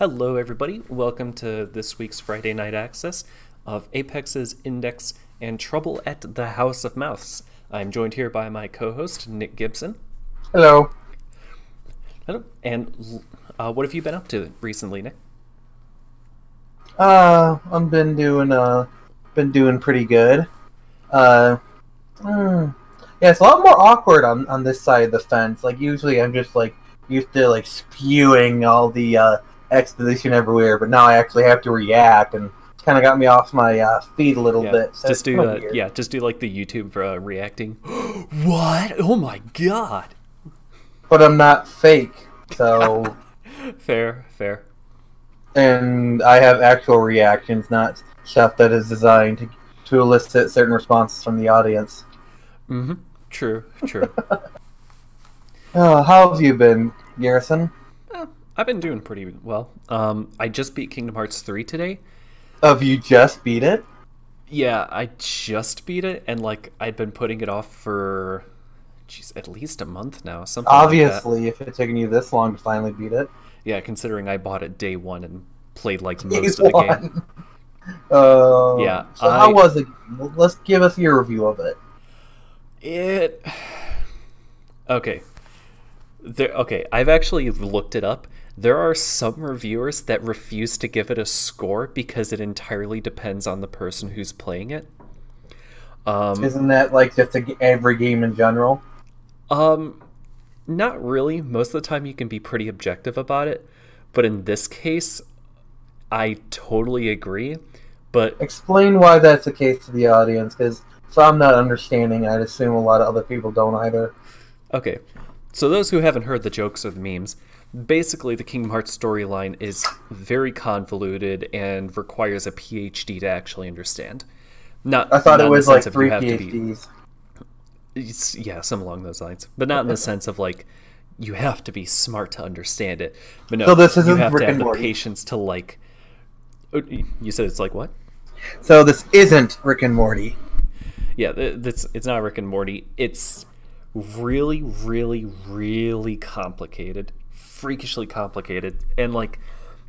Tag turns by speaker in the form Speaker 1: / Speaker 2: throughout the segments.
Speaker 1: Hello, everybody. Welcome to this week's Friday Night Access of Apex's Index and Trouble at the House of Mouse. I'm joined here by my co-host, Nick Gibson.
Speaker 2: Hello.
Speaker 1: Hello. And what have you been up to recently, Nick?
Speaker 2: I've been doing pretty good. Yeah, it's a lot more awkward on this side of the fence. Like usually I'm just like used to like spewing all the exposition everywhere, but now I actually have to react, and it's kind of got me off my feet a little bit. So
Speaker 1: just do like the YouTube reacting. What? Oh my god!
Speaker 2: But I'm not fake, so
Speaker 1: fair.
Speaker 2: And I have actual reactions, not stuff that is designed to elicit certain responses from the audience.
Speaker 1: Mm-hmm. True.
Speaker 2: How have you been, Garrison?
Speaker 1: I've been doing pretty well. I just beat Kingdom Hearts 3 today.
Speaker 2: Have you just beat it?
Speaker 1: Yeah, I just beat it, and like I'd been putting it off for, at least a month now. Something
Speaker 2: Obviously,
Speaker 1: like that.
Speaker 2: If it's taken you this long to finally beat it.
Speaker 1: Yeah, considering I bought it day one and played like most of the game.
Speaker 2: Yeah. So how was it? Let's give us your review of it.
Speaker 1: Okay. I've actually looked it up. There are some reviewers that refuse to give it a score because it entirely depends on the person who's playing it.
Speaker 2: Isn't that like just every game in general?
Speaker 1: Not really. Most of the time you can be pretty objective about it. But in this case, I totally agree. But
Speaker 2: explain why that's the case to the audience, because if I'm not understanding, I'd assume a lot of other people don't either.
Speaker 1: Okay. So those who haven't heard the jokes or the memes, basically the Kingdom Hearts storyline is very convoluted and requires a PhD to actually understand.
Speaker 2: I thought it was like 3 PhDs.
Speaker 1: Yeah, some along those lines. But not in the sense of like, you have to be smart to understand it. But no,
Speaker 2: so this isn't
Speaker 1: you have
Speaker 2: Rick
Speaker 1: to have
Speaker 2: and
Speaker 1: the
Speaker 2: Morty.
Speaker 1: patience to like... You said it's like what?
Speaker 2: So this isn't Rick and Morty.
Speaker 1: Yeah, it's not Rick and Morty. It's really, really, really complicated. Freakishly complicated. And like,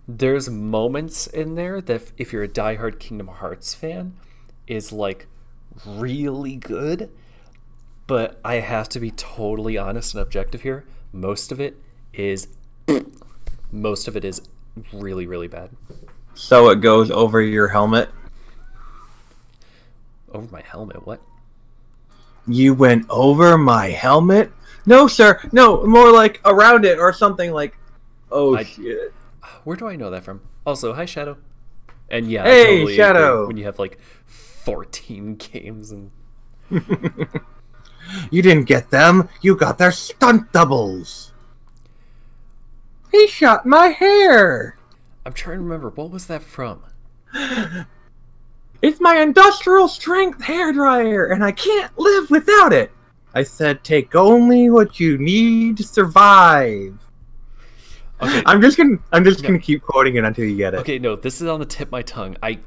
Speaker 1: there's moments in there that if you're a diehard Kingdom Hearts fan, is like really good. But I have to be totally honest and objective here. Most of it is really, really bad.
Speaker 2: So it goes over your helmet?
Speaker 1: Over my helmet? What?
Speaker 2: You went over my helmet? No, sir. No, more like around it or something like... Oh, shit.
Speaker 1: Where do I know that from? Also, hi, Shadow. And yeah,
Speaker 2: hey,
Speaker 1: I totally
Speaker 2: Shadow.
Speaker 1: agree when you have like 14 games and...
Speaker 2: You didn't get them. You got their stunt doubles. He shot my hair.
Speaker 1: I'm trying to remember. What was that from?
Speaker 2: It's my industrial strength hairdryer, and I can't live without it. I said, take only what you need to survive.
Speaker 1: Okay.
Speaker 2: I'm just gonna keep quoting it until you get it.
Speaker 1: Okay, no, this is on the tip of my tongue. I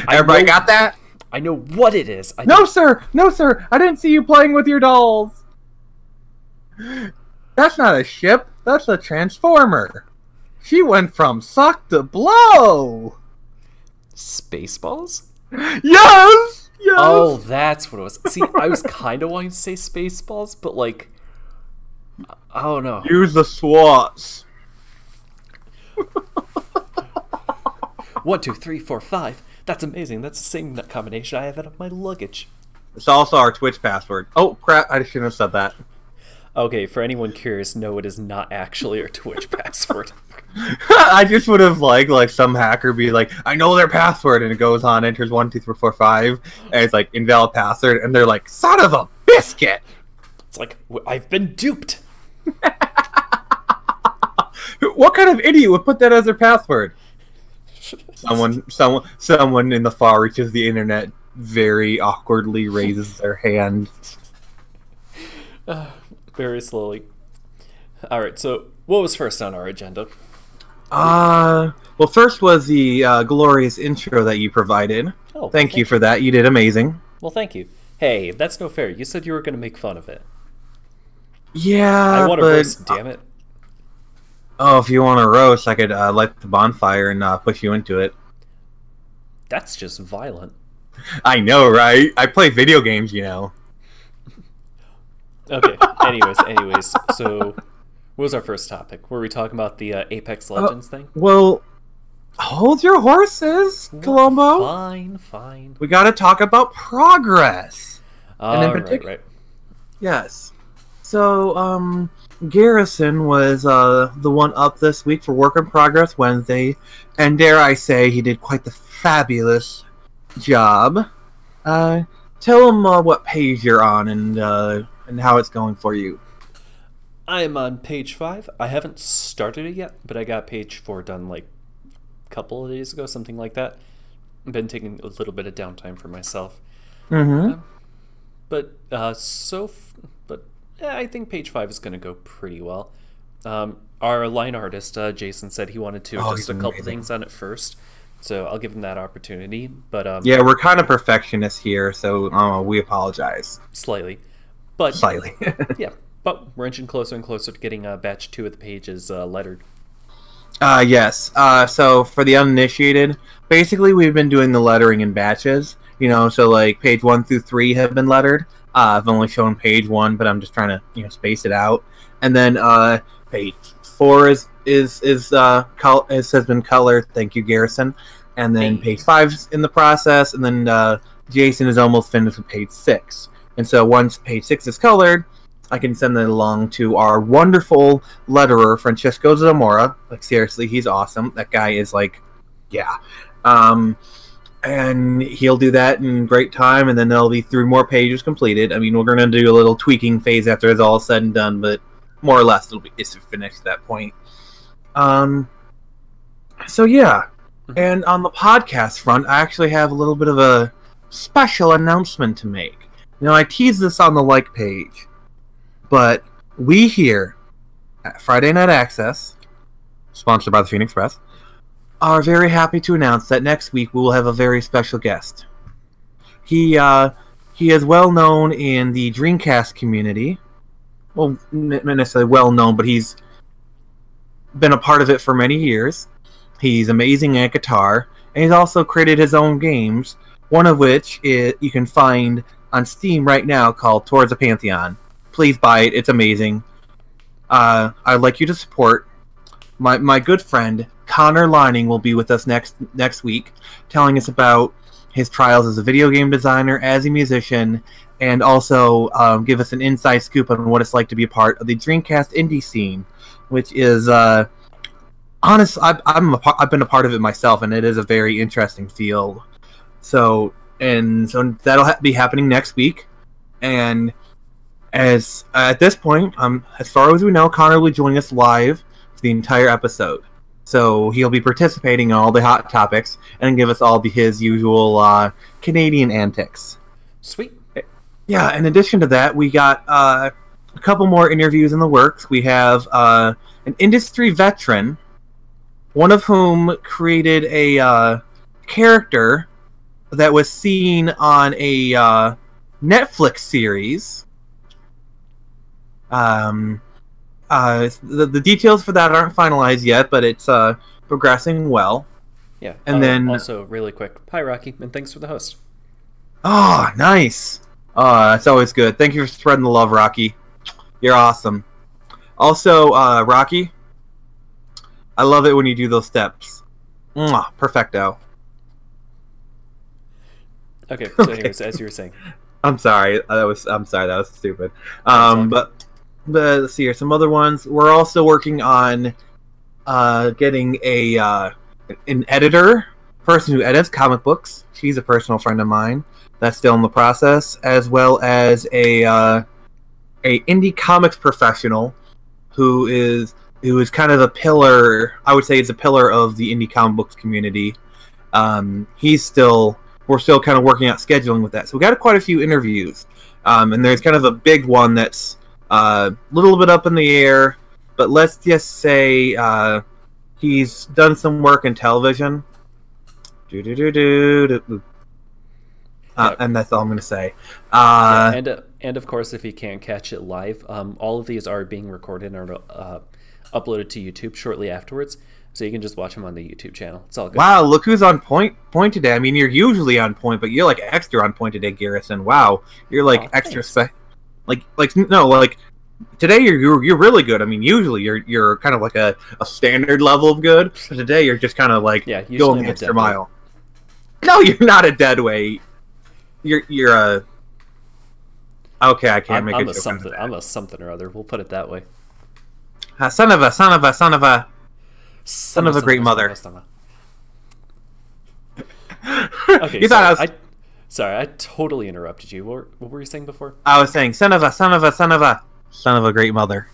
Speaker 2: Everybody got that?
Speaker 1: I know what it is.
Speaker 2: No, sir. I didn't see you playing with your dolls. That's not a ship. That's a transformer. She went from suck to blow.
Speaker 1: Spaceballs?
Speaker 2: Yes!
Speaker 1: Oh, that's what it was. See, I was kind of wanting to say Spaceballs, but like, I don't know.
Speaker 2: Use the SWATs.
Speaker 1: 1, 2, 3, 4, 5. That's amazing. That's the same combination I have out of my luggage.
Speaker 2: It's also our Twitch password. Oh, crap. I shouldn't have said that.
Speaker 1: Okay, for anyone curious, no, it is not actually our Twitch password.
Speaker 2: I just would have like some hacker be like, I know their password, and it goes on, enters 1, 2, 3, 4, 5, and it's like invalid password, and they're like, son of a biscuit!
Speaker 1: It's like, I've been duped!
Speaker 2: What kind of idiot would put that as their password? Someone in the far reaches the internet very awkwardly raises their hand.
Speaker 1: Very slowly. Alright, so what was first on our agenda?
Speaker 2: Well, first was the glorious intro that you provided.
Speaker 1: Oh,
Speaker 2: thank you for that. You did amazing.
Speaker 1: Well, thank you. Hey, that's no fair. You said you were going to make fun of it.
Speaker 2: Yeah,
Speaker 1: I want to roast, damn it.
Speaker 2: Oh, if you want a roast, I could light the bonfire and push you into it.
Speaker 1: That's just violent.
Speaker 2: I know, right? I play video games, you know.
Speaker 1: Okay. Anyways. So, what was our first topic? Were we talking about the Apex Legends thing?
Speaker 2: Well, hold your horses, Columbo.
Speaker 1: Fine.
Speaker 2: We got to talk about progress.
Speaker 1: Right.
Speaker 2: Yes. So, Garrison was the one up this week for Work in Progress Wednesday, and dare I say, he did quite the fabulous job. Tell him what page you're on and how it's going for you.
Speaker 1: I am on page 5. I haven't started it yet, but I got page 4 done like a couple of days ago, something like that. I've been taking a little bit of downtime for myself.
Speaker 2: Mm-hmm.
Speaker 1: I think page 5 is going to go pretty well. Our line artist, Jason, said he wanted to adjust a couple things on it first, so I'll give him that opportunity. But
Speaker 2: yeah, we're kind of perfectionists here, so we apologize.
Speaker 1: Slightly. Yeah, but we're inching closer and closer to getting batch 2 of the pages lettered.
Speaker 2: Yes. So for the uninitiated, basically we've been doing the lettering in batches. You know, so like page 1 through 3 have been lettered. I've only shown page 1, but I'm just trying to space it out. And then page 4 has been colored. Thank you, Garrison. And then page 5 is in the process, and then Jason is almost finished with page 6. And so once page 6 is colored, I can send that along to our wonderful letterer, Francisco Zamora. Like, seriously, he's awesome. That guy is like, yeah. And he'll do that in great time, and then there'll be 3 more pages completed. I mean, we're going to do a little tweaking phase after it's all said and done, but more or less it's finished at that point. So, yeah. And on the podcast front, I actually have a little bit of a special announcement to make. Now, I teased this on the like page, but we here at Friday Night Access, sponsored by the Phoenix Press, are very happy to announce that next week we will have a very special guest. He is well known in the Dreamcast community. Well, not necessarily well known, but he's been a part of it for many years. He's amazing at guitar, and he's also created his own games, one of which you can find on Steam right now called Towards the Pantheon. Please buy it, it's amazing. I'd like you to support my good friend Connor Lining will be with us next week, telling us about his trials as a video game designer, as a musician, and also give us an inside scoop on what it's like to be a part of the Dreamcast indie scene, which is honest. I've been a part of it myself, and it is a very interesting field. So that'll be happening next week, and as at this point, as far as we know, Connor will be joining us live for the entire episode. So he'll be participating in all the hot topics and give us all his usual Canadian antics.
Speaker 1: Sweet.
Speaker 2: Yeah, in addition to that, we got a couple more interviews in the works. We have an industry veteran, one of whom created a character that was seen on a Netflix series. The details for that aren't finalized yet, but it's progressing well.
Speaker 1: Yeah.
Speaker 2: And then
Speaker 1: also really quick, hi Rocky, and thanks for the host.
Speaker 2: Oh, nice. That's always good. Thank you for spreading the love, Rocky. You're awesome. Also, Rocky, I love it when you do those steps. Mwah, perfecto.
Speaker 1: Okay. So, anyways, as you were saying,
Speaker 2: I'm sorry. That was stupid. But let's see here. Some other ones. We're also working on getting an editor, person who edits comic books. She's a personal friend of mine. That's still in the process, as well as a indie comics professional who is kind of a pillar. I would say is a pillar of the indie comic books community. We're still kind of working out scheduling with that. So we got quite a few interviews, and there's kind of a big one that's a little bit up in the air, but let's just say he's done some work in television. And that's all I'm going to say.
Speaker 1: And of course, if you can't catch it live, all of these are being recorded on uploaded to YouTube shortly afterwards, so you can just watch them on the YouTube channel. It's all good.
Speaker 2: Wow, look who's on point today. I mean, you're usually on point, but you're like extra on point today, Garrison. Wow, you're like extra like today you're really good. I mean, usually you're kind of like a standard level of good, but today you're just kind of like going the extra mile. No, you're not a dead weight. You're a okay. I can't make it.
Speaker 1: I'm a something or other. We'll put it that way.
Speaker 2: Son of a great mother.
Speaker 1: Okay, sorry, I totally interrupted you. What were you saying before?
Speaker 2: I was saying son of a great mother.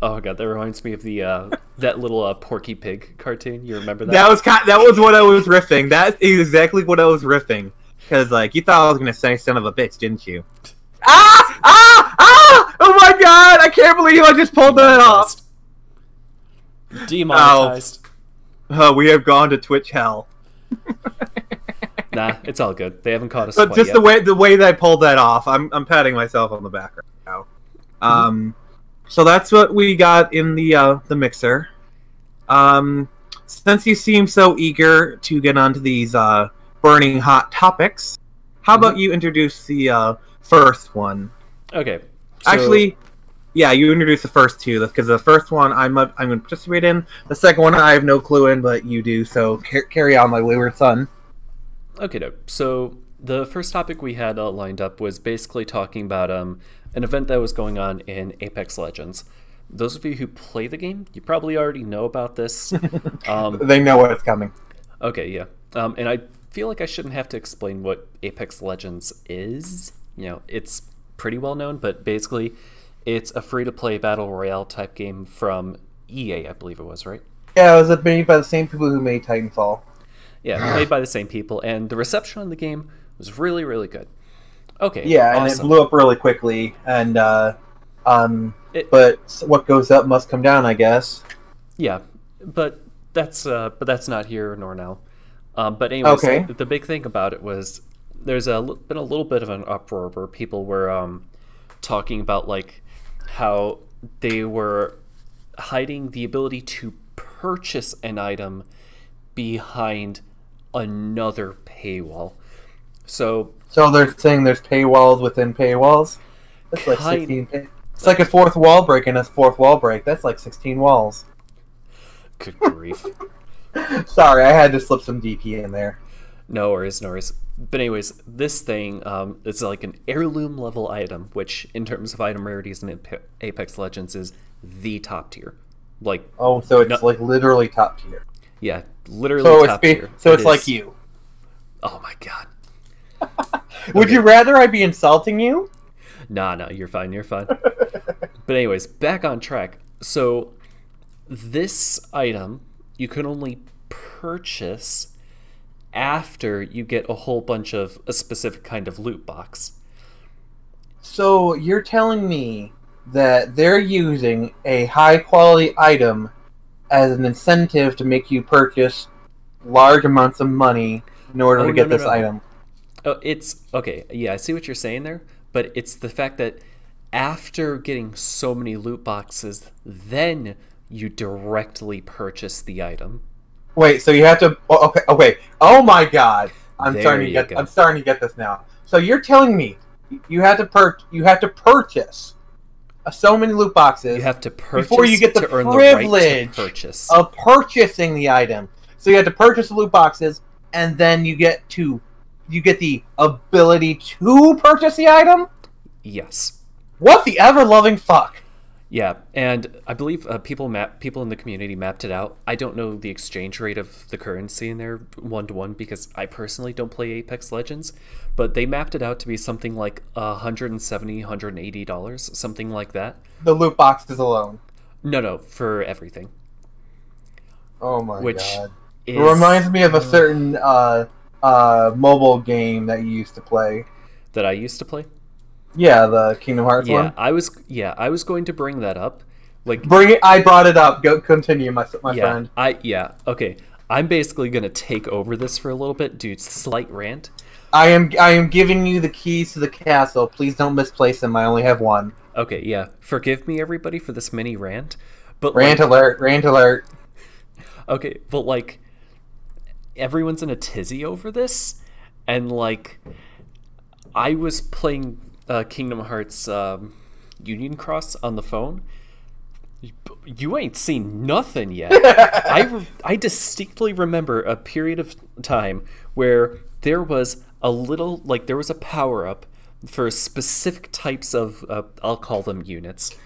Speaker 1: Oh god, that reminds me of the that little Porky Pig cartoon. You remember that?
Speaker 2: That was what I was riffing. That is exactly what I was riffing. Because like you thought I was gonna say son of a bitch, didn't you? Oh my god! I can't believe I just pulled that off.
Speaker 1: Demonetized.
Speaker 2: Oh, we have gone to Twitch hell.
Speaker 1: Nah, it's all good. They haven't caught us.
Speaker 2: But just
Speaker 1: yet.
Speaker 2: the way that I pulled that off, I'm patting myself on the back right now. So that's what we got in the mixer. Since you seem so eager to get onto these burning hot topics, how about you introduce the first one?
Speaker 1: Okay.
Speaker 2: So... Actually, yeah, you introduce the first two because the first one I'm going to participate in. The second one I have no clue in, but you do. So carry on, my wayward son.
Speaker 1: Okay, so the first topic we had lined up was basically talking about an event that was going on in Apex Legends. Those of you who play the game, you probably already know about this.
Speaker 2: They know what's coming.
Speaker 1: Okay, yeah. And I feel like I shouldn't have to explain what Apex Legends is. You know, it's pretty well known, but basically it's a free-to-play battle royale type game from EA, I believe it was, right?
Speaker 2: Yeah, it was made by the same people who made Titanfall.
Speaker 1: Yeah, made by the same people, and the reception on the game was really, really good. Okay.
Speaker 2: Yeah, awesome. And it blew up really quickly, and but what goes up must come down, I guess.
Speaker 1: Yeah, but that's not here nor now. But anyways,
Speaker 2: okay.
Speaker 1: The big thing about it was there's been a little bit of an uproar where people were talking about like how they were hiding the ability to purchase an item behind another paywall. So
Speaker 2: they're saying there's paywalls within paywalls? That's like 16. It's like a fourth wall break and a fourth wall break. That's like 16 walls.
Speaker 1: Good grief.
Speaker 2: Sorry, I had to slip some DP in there.
Speaker 1: No worries. But anyways, this thing is like an heirloom level item, which in terms of item rarities in Apex Legends is the top tier. Like,
Speaker 2: oh, so it's like literally top tier.
Speaker 1: Yeah, literally top tier.
Speaker 2: So it's like you.
Speaker 1: Oh my god.
Speaker 2: Would you rather I be insulting you?
Speaker 1: Nah, you're fine. But anyways, back on track. So this item you can only purchase after you get a whole bunch of a specific kind of loot box.
Speaker 2: So you're telling me that they're using a high quality item as an incentive to make you purchase large amounts of money in order to get this item?
Speaker 1: Oh, it's okay. Yeah, I see what you're saying there, but it's the fact that after getting so many loot boxes, then you directly purchase the item.
Speaker 2: Wait, so you have to? Okay. Oh my god, I'm starting to get this now. So you're telling me you have to purchase so many loot boxes.
Speaker 1: You have to purchase
Speaker 2: before you get the privilege of purchasing the item. So you have to purchase the loot boxes, and then you get the ability to purchase the item?
Speaker 1: Yes.
Speaker 2: What the ever-loving fuck?
Speaker 1: Yeah, and I believe people in the community mapped it out. I don't know the exchange rate of the currency in there 1-to-1 because I personally don't play Apex Legends, but they mapped it out to be something like $170, $180, something like that.
Speaker 2: The loot boxes alone?
Speaker 1: No, for everything.
Speaker 2: Oh my god. It reminds me of a certain mobile game that you used to play.
Speaker 1: That I used to play?
Speaker 2: Yeah, the Kingdom Hearts one.
Speaker 1: I was going to bring that up. Like,
Speaker 2: bring it. I brought it up. Go continue, my friend.
Speaker 1: Okay. I'm basically gonna take over this for a little bit, dude. Slight rant.
Speaker 2: I am giving you the keys to the castle. Please don't misplace them. I only have one.
Speaker 1: Okay, yeah. Forgive me, everybody, for this mini rant, But
Speaker 2: Rant alert! Rant alert!
Speaker 1: okay, but like everyone's in a tizzy over this, and like I was playing Kingdom Hearts Union Cross on the phone. You ain't seen nothing yet. I distinctly remember a period of time where there was a little, like, there was a power-up for specific types of, I'll call them units,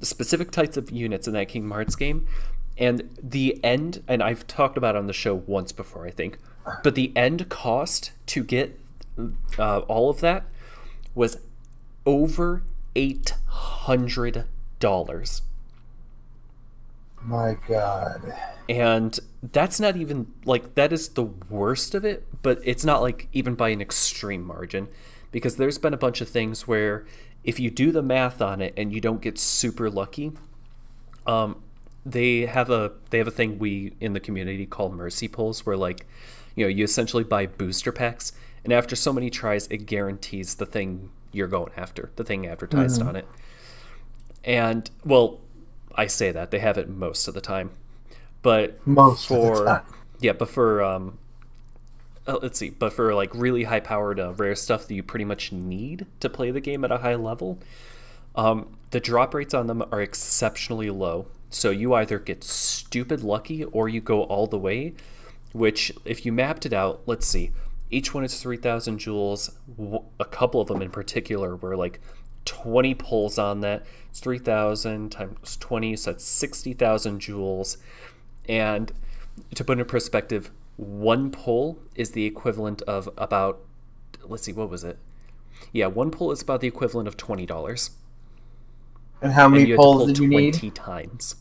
Speaker 1: specific types of units in that Kingdom Hearts game, and the end, and I've talked about it on the show once before, I think, but the end cost to get all of that was over $800.
Speaker 2: My God.
Speaker 1: And that's not even, like, that is the worst of it, but it's not, like, even by an extreme margin, because there's been a bunch of things where if you do the math on it and you don't get super lucky, they have a thing we in the community call mercy pulls, where, like, you know, you essentially buy booster packs, and after so many tries, it guarantees the thing you're going after, the thing advertised on it. And, well, I say that they have it most of the time, but
Speaker 2: Most of the time.
Speaker 1: yeah, but for let's see, but for like really high powered rare stuff that you pretty much need to play the game at a high level, the drop rates on them are exceptionally low. So you either get stupid lucky or you go all the way, which if you mapped it out, let's see, each one is 3,000 jewels. A couple of them in particular were like 20 pulls on that. It's 3,000 times 20, so that's 60,000 jewels. And to put in perspective, one pull is the equivalent of about, let's see, what was it? Yeah, one pull is about the equivalent of $20.
Speaker 2: And how many pulls did you need?
Speaker 1: 20 times.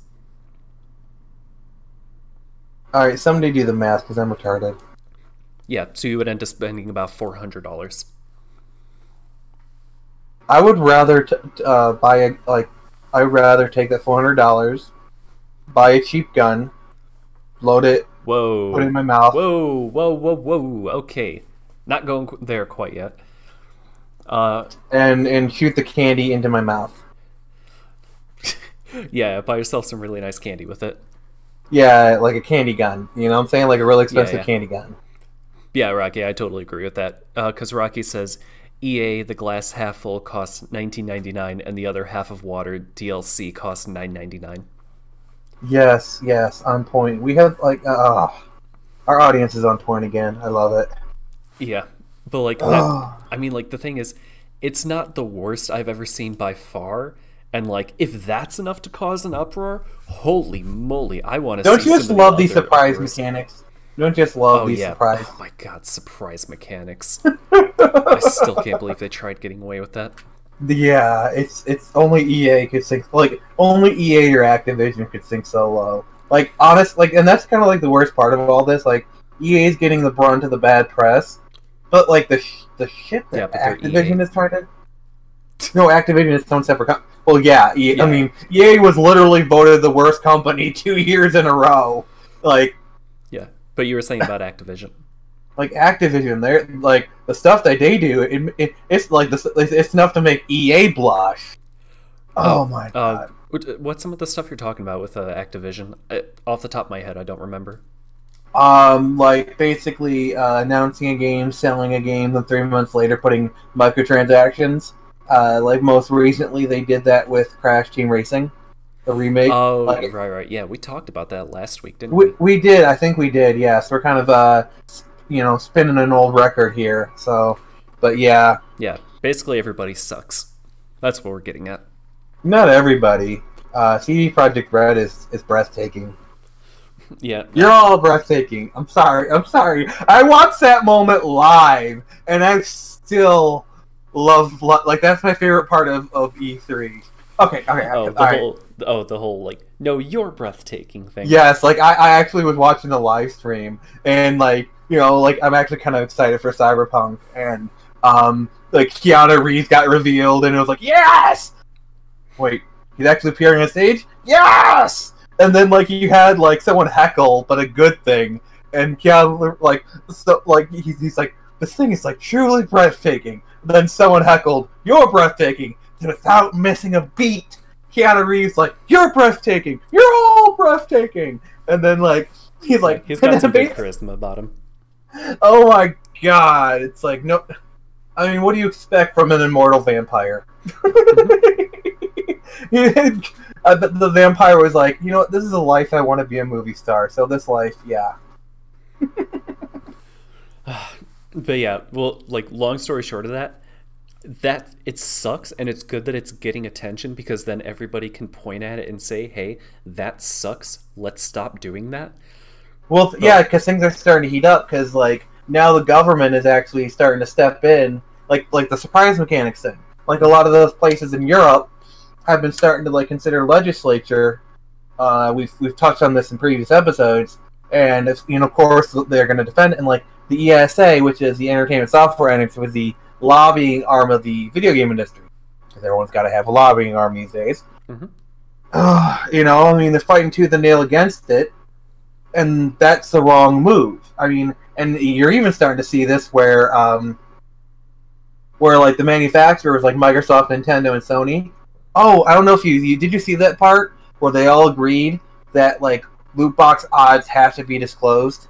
Speaker 2: All right, somebody do the math because I'm retarded.
Speaker 1: Yeah, so you would end up spending about $400.
Speaker 2: I would rather I'd rather take that $400, buy a cheap gun, load it,
Speaker 1: Whoa.
Speaker 2: put it in my mouth.
Speaker 1: Whoa. Okay. Not going there quite yet.
Speaker 2: And shoot the candy into my mouth.
Speaker 1: Yeah, buy yourself some really nice candy with it.
Speaker 2: Yeah, like a candy gun. You know what I'm saying? Like a really expensive
Speaker 1: Yeah.
Speaker 2: candy gun.
Speaker 1: Yeah, Rocky, I totally agree with that. Because Rocky says, EA, the glass half full costs $19.99, and the other half of water DLC costs $9.99.
Speaker 2: Yes, on point. We have like our audience is on point again. I love it.
Speaker 1: Yeah, but like, that, I mean, like the thing is, it's not the worst I've ever seen by far. And like, if that's enough to cause an uproar, holy moly, I want to.
Speaker 2: Don't you just love these surprise mechanics? Don't you just love these surprise?
Speaker 1: Oh my god, surprise mechanics! I still can't believe they tried getting away with that.
Speaker 2: Yeah, it's only EA could sink, like only EA or Activision could sink so low. Like honest, like, and that's kind of like the worst part of all this. Like EA is getting the brunt of the bad press, but like the shit that Activision is trying to. No, Activision is its own separate. Well, yeah, EA, I mean, EA was literally voted the worst company 2 years in a row. Like,
Speaker 1: yeah, but you were saying about Activision.
Speaker 2: Like Activision, they're like the stuff that they do. It's like it's enough to make EA blush. Oh my god!
Speaker 1: What's some of the stuff you're talking about with Activision? Off the top of my head, I don't remember.
Speaker 2: Like basically announcing a game, selling a game, then 3 months later putting microtransactions. Like most recently, they did that with Crash Team Racing, the remake.
Speaker 1: Oh,
Speaker 2: like,
Speaker 1: right. Yeah, we talked about that last week, didn't we?
Speaker 2: We did. I think we did. Yes, we're kind of spinning an old record here. So, but yeah.
Speaker 1: Yeah, basically everybody sucks. That's what we're getting at.
Speaker 2: Not everybody. CD Projekt Red is breathtaking.
Speaker 1: Yeah.
Speaker 2: You're all breathtaking. I'm sorry. I watched that moment live, and I still love like that's my favorite part of E3. Okay.
Speaker 1: The whole like, no, you're breathtaking thing.
Speaker 2: Yes, like I actually was watching the live stream, and like, you know, like I'm actually kind of excited for Cyberpunk, and like Keanu Reeves got revealed, and it was like, yes! Wait, he's actually appearing on stage? Yes! And then like you had like someone heckle, but a good thing, and Keanu he's like, this thing is like truly breathtaking. And then someone heckled, you're breathtaking, without missing a beat. Keanu Reeves like, "You're breathtaking. You're all breathtaking." And then like he's like,
Speaker 1: he's got some good charisma about him.
Speaker 2: Oh my god! It's like no. I mean, what do you expect from an immortal vampire? The vampire was like, you know what? This is a life I want to be a movie star. So this life, yeah.
Speaker 1: But yeah, well, like, long story short of that it sucks, and it's good that it's getting attention, because then everybody can point at it and say, hey, that sucks, let's stop doing that.
Speaker 2: Well, yeah, because things are starting to heat up, because like now the government is actually starting to step in, like the surprise mechanics thing. Like a lot of those places in Europe have been starting to like consider legislature. We've touched on this in previous episodes, and it's, you know, of course they're going to defend it. And like the ESA, which is the Entertainment Software Annex, was the lobbying arm of the video game industry, because everyone's got to have a lobbying arm these days. You know, I mean, they're fighting tooth and nail against it, and that's the wrong move. I mean, and you're even starting to see this where like the manufacturers like Microsoft, Nintendo, and Sony. Oh, I don't know if you did you see that part where they all agreed that like loot box odds have to be disclosed?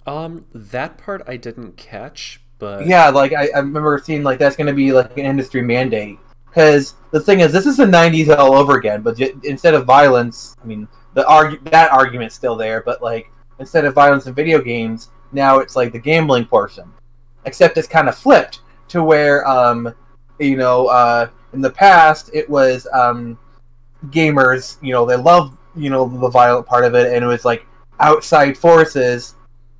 Speaker 1: That part I didn't catch, but
Speaker 2: yeah, like I remember seeing like that's going to be like an industry mandate, because the thing is, this is the '90s all over again. But instead of violence, I mean, that argument's still there, but like instead of violence in video games, now it's like the gambling portion, except it's kind of flipped to where you know, in the past it was gamers, you know, they loved, you know, the violent part of it, and it was like outside forces,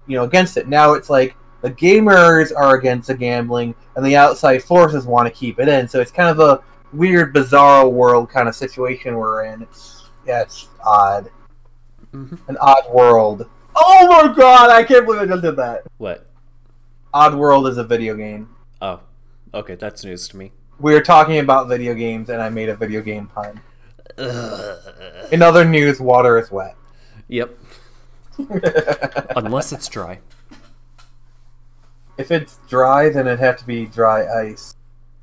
Speaker 2: you know, against it. Now it's like the gamers are against the gambling, and the outside forces want to keep it in. So it's kind of a weird, bizarro world kind of situation we're in. It's odd. An odd world. Oh my god, I can't believe I just did that.
Speaker 1: What?
Speaker 2: Odd World is a video game.
Speaker 1: Oh, okay, that's news to me.
Speaker 2: We were talking about video games, and I made a video game pun. In other news, water is wet.
Speaker 1: Yep. Unless it's dry.
Speaker 2: If it's dry, then it'd have to be dry ice.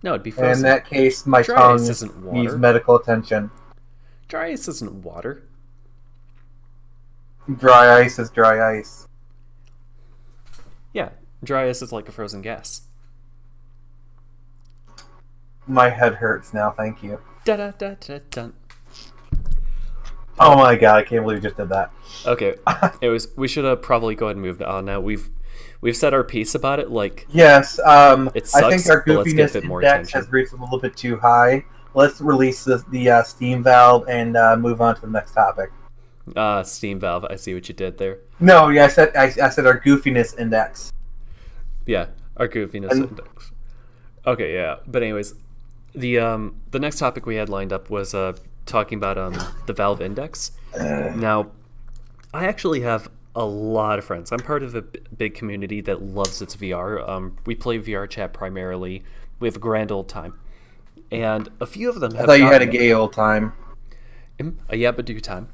Speaker 1: No, it'd be frozen.
Speaker 2: And in that case, my
Speaker 1: dry
Speaker 2: tongue
Speaker 1: ice isn't water.
Speaker 2: needs medical attention.
Speaker 1: Dry ice isn't water.
Speaker 2: Dry ice is dry ice.
Speaker 1: Yeah, dry ice is like a frozen gas.
Speaker 2: My head hurts now, thank you.
Speaker 1: Da da da da da.
Speaker 2: Oh my god, I can't believe you just did that.
Speaker 1: Okay, we should probably go ahead and move on now. We've said our piece about it, like...
Speaker 2: Yes,
Speaker 1: it sucks,
Speaker 2: I think our
Speaker 1: but let's give
Speaker 2: goofiness
Speaker 1: it more
Speaker 2: index
Speaker 1: attention.
Speaker 2: has reached a little bit too high. Let's release the Steam Valve and move on to the next topic.
Speaker 1: Steam Valve, I see what you did there.
Speaker 2: No, yeah, I said our goofiness index.
Speaker 1: Yeah, our goofiness index. Okay, yeah, but anyways, the next topic we had lined up was talking about the Valve Index. Now, I actually have a lot of friends. I'm part of a big community that loves its VR. We play VR chat primarily. We have a grand old time. And a few of them have
Speaker 2: I thought you had a gay old time.
Speaker 1: A yabba-doo time.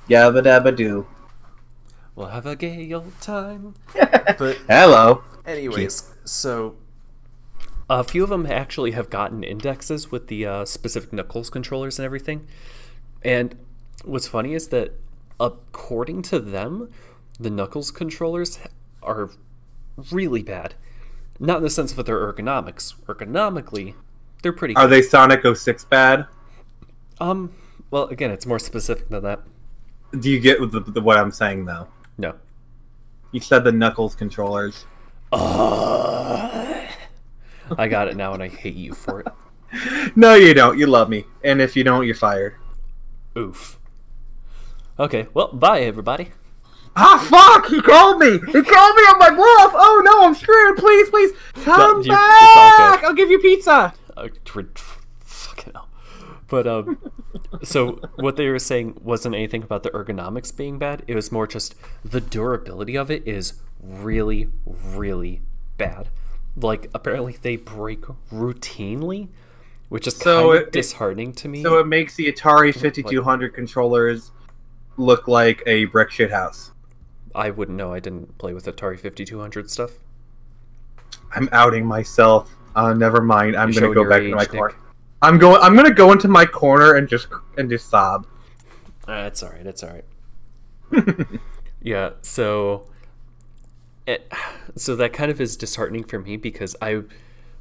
Speaker 2: Yabba dabba doo.
Speaker 1: We'll have a gay old time. But
Speaker 2: hello.
Speaker 1: Anyways, so a few of them actually have gotten indexes with the specific Knuckles controllers and everything. And what's funny is that according to them, the Knuckles controllers are really bad. Not in the sense of their ergonomics. Ergonomically, they're pretty good.
Speaker 2: Are they Sonic 06 bad?
Speaker 1: Well, again, it's more specific than that.
Speaker 2: Do you get what I'm saying, though?
Speaker 1: No.
Speaker 2: You said the Knuckles controllers.
Speaker 1: I got it now, and I hate you for it.
Speaker 2: No, you don't. You love me. And if you don't, you're fired.
Speaker 1: Oof. Okay, well, bye, everybody.
Speaker 2: Ah, fuck! He called me! He called me on my bluff! Oh, no, I'm screwed! Please, come back! I'll give you pizza!
Speaker 1: Fucking hell. But, so what they were saying wasn't anything about the ergonomics being bad. It was more just the durability of it is really, really bad. Like, apparently they break routinely, which is kind of disheartening to me.
Speaker 2: So it makes the Atari 5200 controllers look like a brick shit house.
Speaker 1: I wouldn't know. I didn't play with Atari 5200 stuff.
Speaker 2: I'm outing myself. Never mind. I'm going to go back to my corner. I'm gonna go into my corner and just sob.
Speaker 1: It's all right. It's all right. Yeah. So that kind of is disheartening for me because I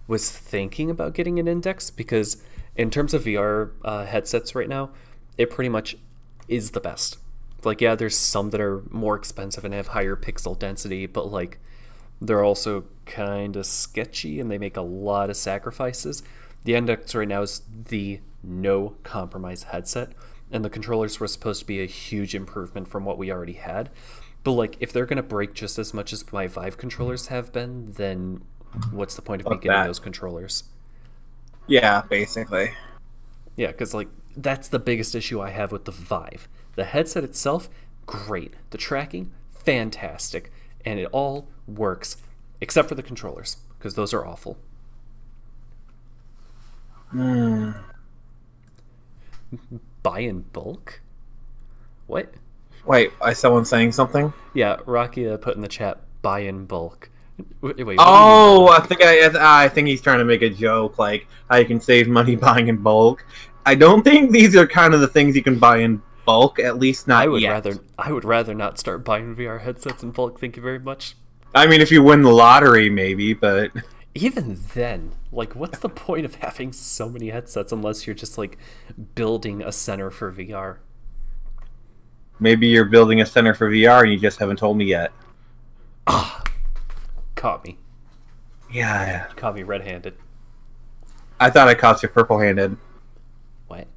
Speaker 1: was thinking about getting an Index because in terms of VR headsets right now, it pretty much is the best. Like, yeah, there's some that are more expensive and have higher pixel density, but like they're also kind of sketchy and they make a lot of sacrifices. The Index right now is the no compromise headset, and the controllers were supposed to be a huge improvement from what we already had. But like, if they're gonna break just as much as my Vive controllers have been, then what's the point of me getting those controllers?
Speaker 2: Yeah, basically.
Speaker 1: Yeah, because like that's the biggest issue I have with the Vive. The headset itself, great. The tracking, fantastic, and it all works except for the controllers because those are awful. Buy in bulk? What?
Speaker 2: Wait, is someone saying something?
Speaker 1: Yeah, Rocky put in the chat, buy in bulk. Wait,
Speaker 2: oh, I think he's trying to make a joke, like how you can save money buying in bulk. I don't think these are kind of the things you can buy in bulk, at least not yet.
Speaker 1: I would rather not start buying VR headsets in bulk, thank you very much.
Speaker 2: I mean, if you win the lottery, maybe, but...
Speaker 1: Even then, like, what's the point of having so many headsets unless you're just, like, building a center for VR?
Speaker 2: Maybe you're building a center for VR and you just haven't told me yet.
Speaker 1: Ah, caught me.
Speaker 2: Yeah.
Speaker 1: Caught me red-handed.
Speaker 2: I thought I caught you purple-handed.
Speaker 1: What?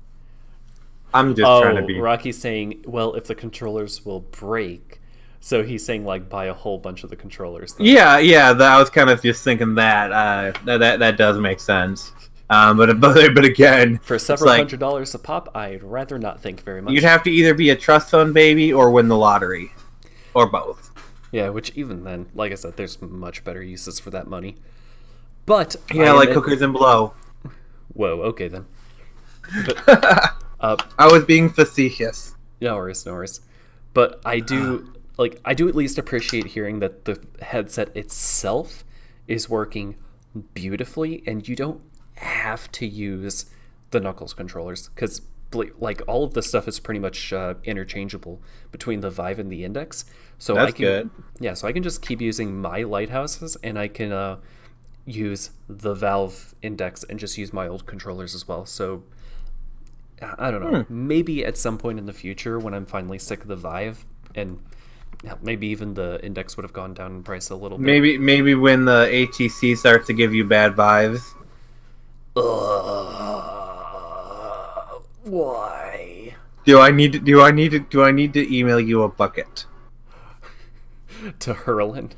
Speaker 2: I'm just trying to be...
Speaker 1: Rocky's saying, well, if the controllers will break... So he's saying, like, buy a whole bunch of the controllers. Then.
Speaker 2: Yeah, I was kind of just thinking that. That does make sense. But again...
Speaker 1: For several $100s a pop, I'd rather not think very much.
Speaker 2: You'd have to either be a trust fund baby or win the lottery. Or both.
Speaker 1: Yeah, which even then, like I said, there's much better uses for that money. But...
Speaker 2: Yeah, like hookers and blow.
Speaker 1: Whoa, okay then. But,
Speaker 2: I was being facetious.
Speaker 1: No worries. But I do... I do at least appreciate hearing that the headset itself is working beautifully, and you don't have to use the Knuckles controllers, because like all of the stuff is pretty much interchangeable between the Vive and the Index. So
Speaker 2: that's good.
Speaker 1: Yeah, so I can just keep using my lighthouses, and I can use the Valve Index and just use my old controllers as well. So I don't know. Maybe at some point in the future, when I'm finally sick of the Vive and maybe even the Index would have gone down in price a little bit.
Speaker 2: Maybe when the ATC starts to give you bad vibes.
Speaker 1: Why?
Speaker 2: Do I need to email you a bucket?
Speaker 1: To hurl in?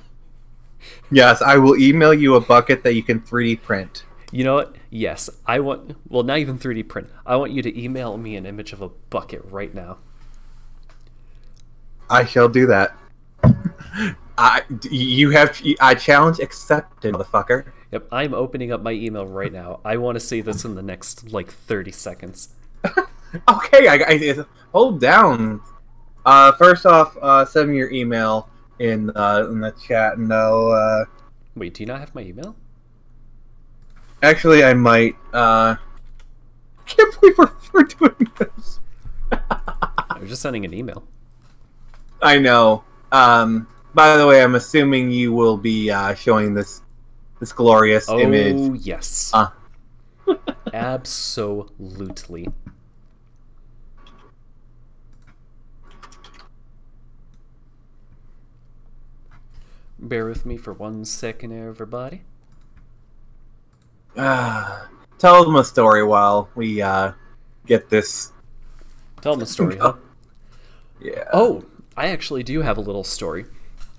Speaker 2: Yes, I will email you a bucket that you can 3D print.
Speaker 1: You know what? Yes, I want... Well, not even 3D print. I want you to email me an image of a bucket right now.
Speaker 2: I shall do that. I challenge accepted, motherfucker.
Speaker 1: Yep, I'm opening up my email right now. I want to see this in the next, 30 seconds.
Speaker 2: Okay, I hold down. First off, send me your email in the chat. No.
Speaker 1: Wait, do you not have my email?
Speaker 2: Actually, I might. I can't believe we're doing this.
Speaker 1: I was just sending an email.
Speaker 2: I know. By the way, I'm assuming you will be showing this glorious image.
Speaker 1: Oh, yes. Absolutely. Bear with me for 1 second, everybody.
Speaker 2: Tell them a story while we get this.
Speaker 1: Tell them a story, huh?
Speaker 2: Yeah.
Speaker 1: Oh, I actually do have a little story.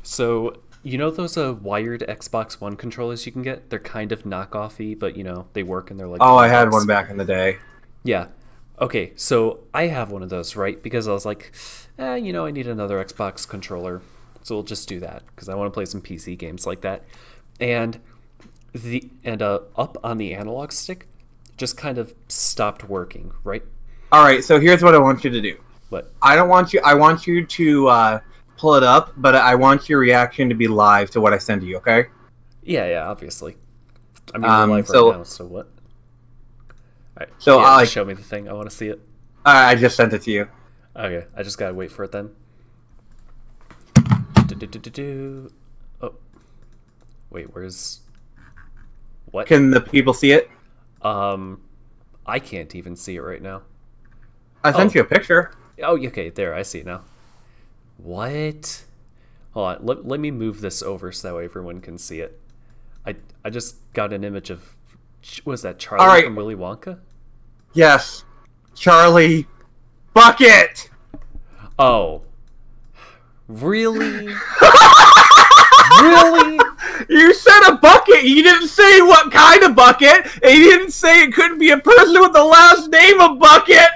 Speaker 1: So, you know those wired Xbox One controllers you can get? They're kind of knockoffy, but, they work and they're like...
Speaker 2: Oh, I had one back in the day.
Speaker 1: Yeah. Okay, so I have one of those, right? Because I was like, I need another Xbox controller. So we'll just do that, because I want to play some PC games like that. And up on the analog stick just kind of stopped working, right?
Speaker 2: Alright, so here's what I want you to do.
Speaker 1: What?
Speaker 2: I want you to pull it up, but I want your reaction to be live to what I send you, okay?
Speaker 1: Yeah, obviously. I mean, we're live right now, so what? Alright,
Speaker 2: So
Speaker 1: yeah,
Speaker 2: I like,
Speaker 1: show me the thing. I want to see it.
Speaker 2: I just sent it to you.
Speaker 1: Okay, I just gotta wait for it then. Oh, wait, where's what?
Speaker 2: Can the people see it?
Speaker 1: I can't even see it right now.
Speaker 2: I sent you a picture.
Speaker 1: Oh, okay, there, I see it now. What? Hold on, let me move this over so that way everyone can see it. I just got an image of, what was that, Charlie
Speaker 2: All right.
Speaker 1: from Willy Wonka?
Speaker 2: Yes, Charlie Bucket.
Speaker 1: Oh, really? Really?
Speaker 2: You said a bucket. You didn't say what kind of bucket, and you didn't say it couldn't be a person with the last name of Bucket.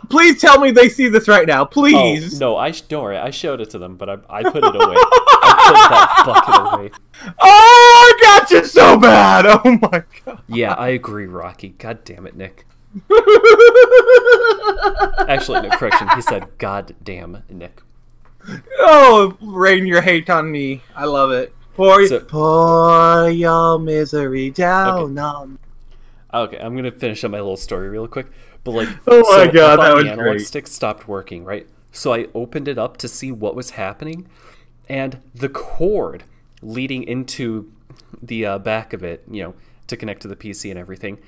Speaker 2: Please tell me they see this right now, please.
Speaker 1: Oh, no, don't worry. I showed it to them, but I put it away. I put that bucket away.
Speaker 2: Oh, I got you so bad. Oh my god.
Speaker 1: Yeah, I agree, Rocky. God damn it, Nick. Actually, no, correction. He said, God damn, Nick.
Speaker 2: Oh, rain your hate on me. I love it. Pour your misery down on.
Speaker 1: Okay, I'm gonna finish up my little story real quick. But like,
Speaker 2: oh my
Speaker 1: so
Speaker 2: god, that was
Speaker 1: the analog
Speaker 2: great.
Speaker 1: stick stopped working, right? So I opened it up to see what was happening, and the cord leading into the back of it, you know, to connect to the PC and everything,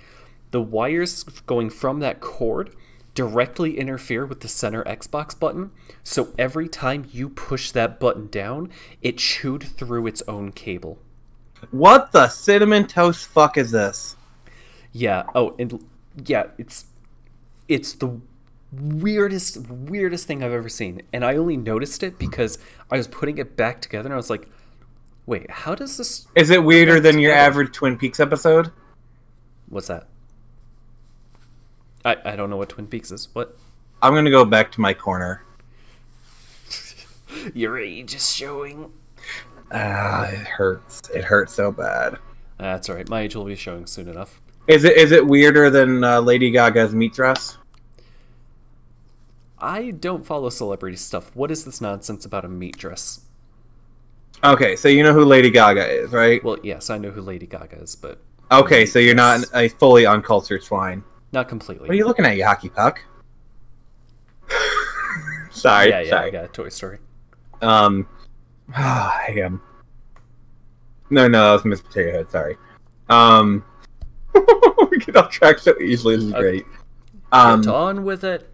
Speaker 1: the wires going from that cord directly interfere with the center Xbox button. So every time you push that button down, it chewed through its own cable.
Speaker 2: What the cinnamon toast fuck is this?
Speaker 1: Yeah. Oh, and yeah, it's the weirdest thing I've ever seen, and I only noticed it because I was putting it back together and I was like, wait, how does this...
Speaker 2: Is it weirder than your average Twin Peaks episode?
Speaker 1: What's that? I don't know what Twin Peaks is. What?
Speaker 2: I'm gonna go back to my corner.
Speaker 1: Your age is showing.
Speaker 2: Ah, it hurts. It hurts so bad.
Speaker 1: That's alright, my age will be showing soon enough.
Speaker 2: Is it weirder than Lady Gaga's meat dress?
Speaker 1: I don't follow celebrity stuff. What is this nonsense about a meat dress?
Speaker 2: Okay, so you know who Lady Gaga is, right?
Speaker 1: Well, yes, I know who Lady Gaga is, but...
Speaker 2: Okay, so you're not a fully uncultured swine.
Speaker 1: Not completely.
Speaker 2: What are you looking at, you hockey puck? Sorry,
Speaker 1: Yeah,
Speaker 2: sorry.
Speaker 1: I got a Toy Story.
Speaker 2: I am. No, that was Miss Potato Head, sorry. We get off track so easily, this is great.
Speaker 1: Get on with it.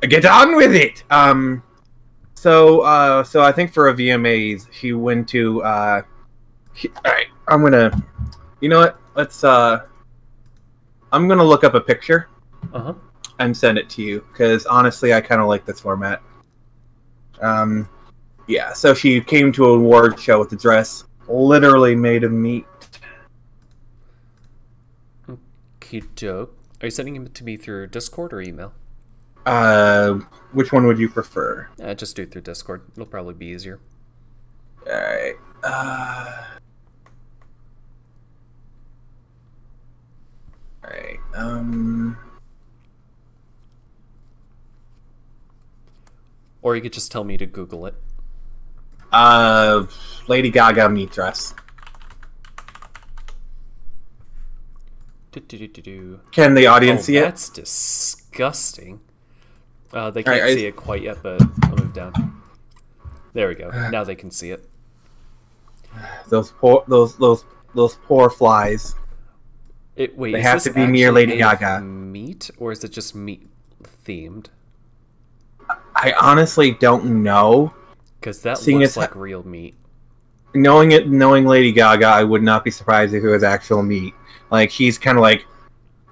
Speaker 2: Get on with it! So I think for a VMAs, he went to, alright, I'm gonna, you know what, let's, I'm gonna look up a picture.
Speaker 1: Uh-huh.
Speaker 2: And send it to you, because honestly, I kind of like this format. Yeah, so she came to an award show with a dress literally made of meat.
Speaker 1: Okie doke. Are you sending it to me through Discord or email?
Speaker 2: Which one would you prefer?
Speaker 1: Just do it through Discord. It'll probably be easier.
Speaker 2: Alright. Alright,
Speaker 1: Or you could just tell me to Google it.
Speaker 2: Lady Gaga meat dress. Can the audience see it?
Speaker 1: That's disgusting. They can't see it quite yet, but I'll move down. There we go. Now they can see it.
Speaker 2: Those poor flies.
Speaker 1: Wait,
Speaker 2: they
Speaker 1: is
Speaker 2: have
Speaker 1: this
Speaker 2: to be near Lady
Speaker 1: actually
Speaker 2: Gaga.
Speaker 1: Meat, or is it just meat themed?
Speaker 2: I honestly don't know.
Speaker 1: Because that
Speaker 2: Seeing
Speaker 1: looks
Speaker 2: as
Speaker 1: like real meat.
Speaker 2: Knowing Lady Gaga, I would not be surprised if it was actual meat. Like, he's kind of like,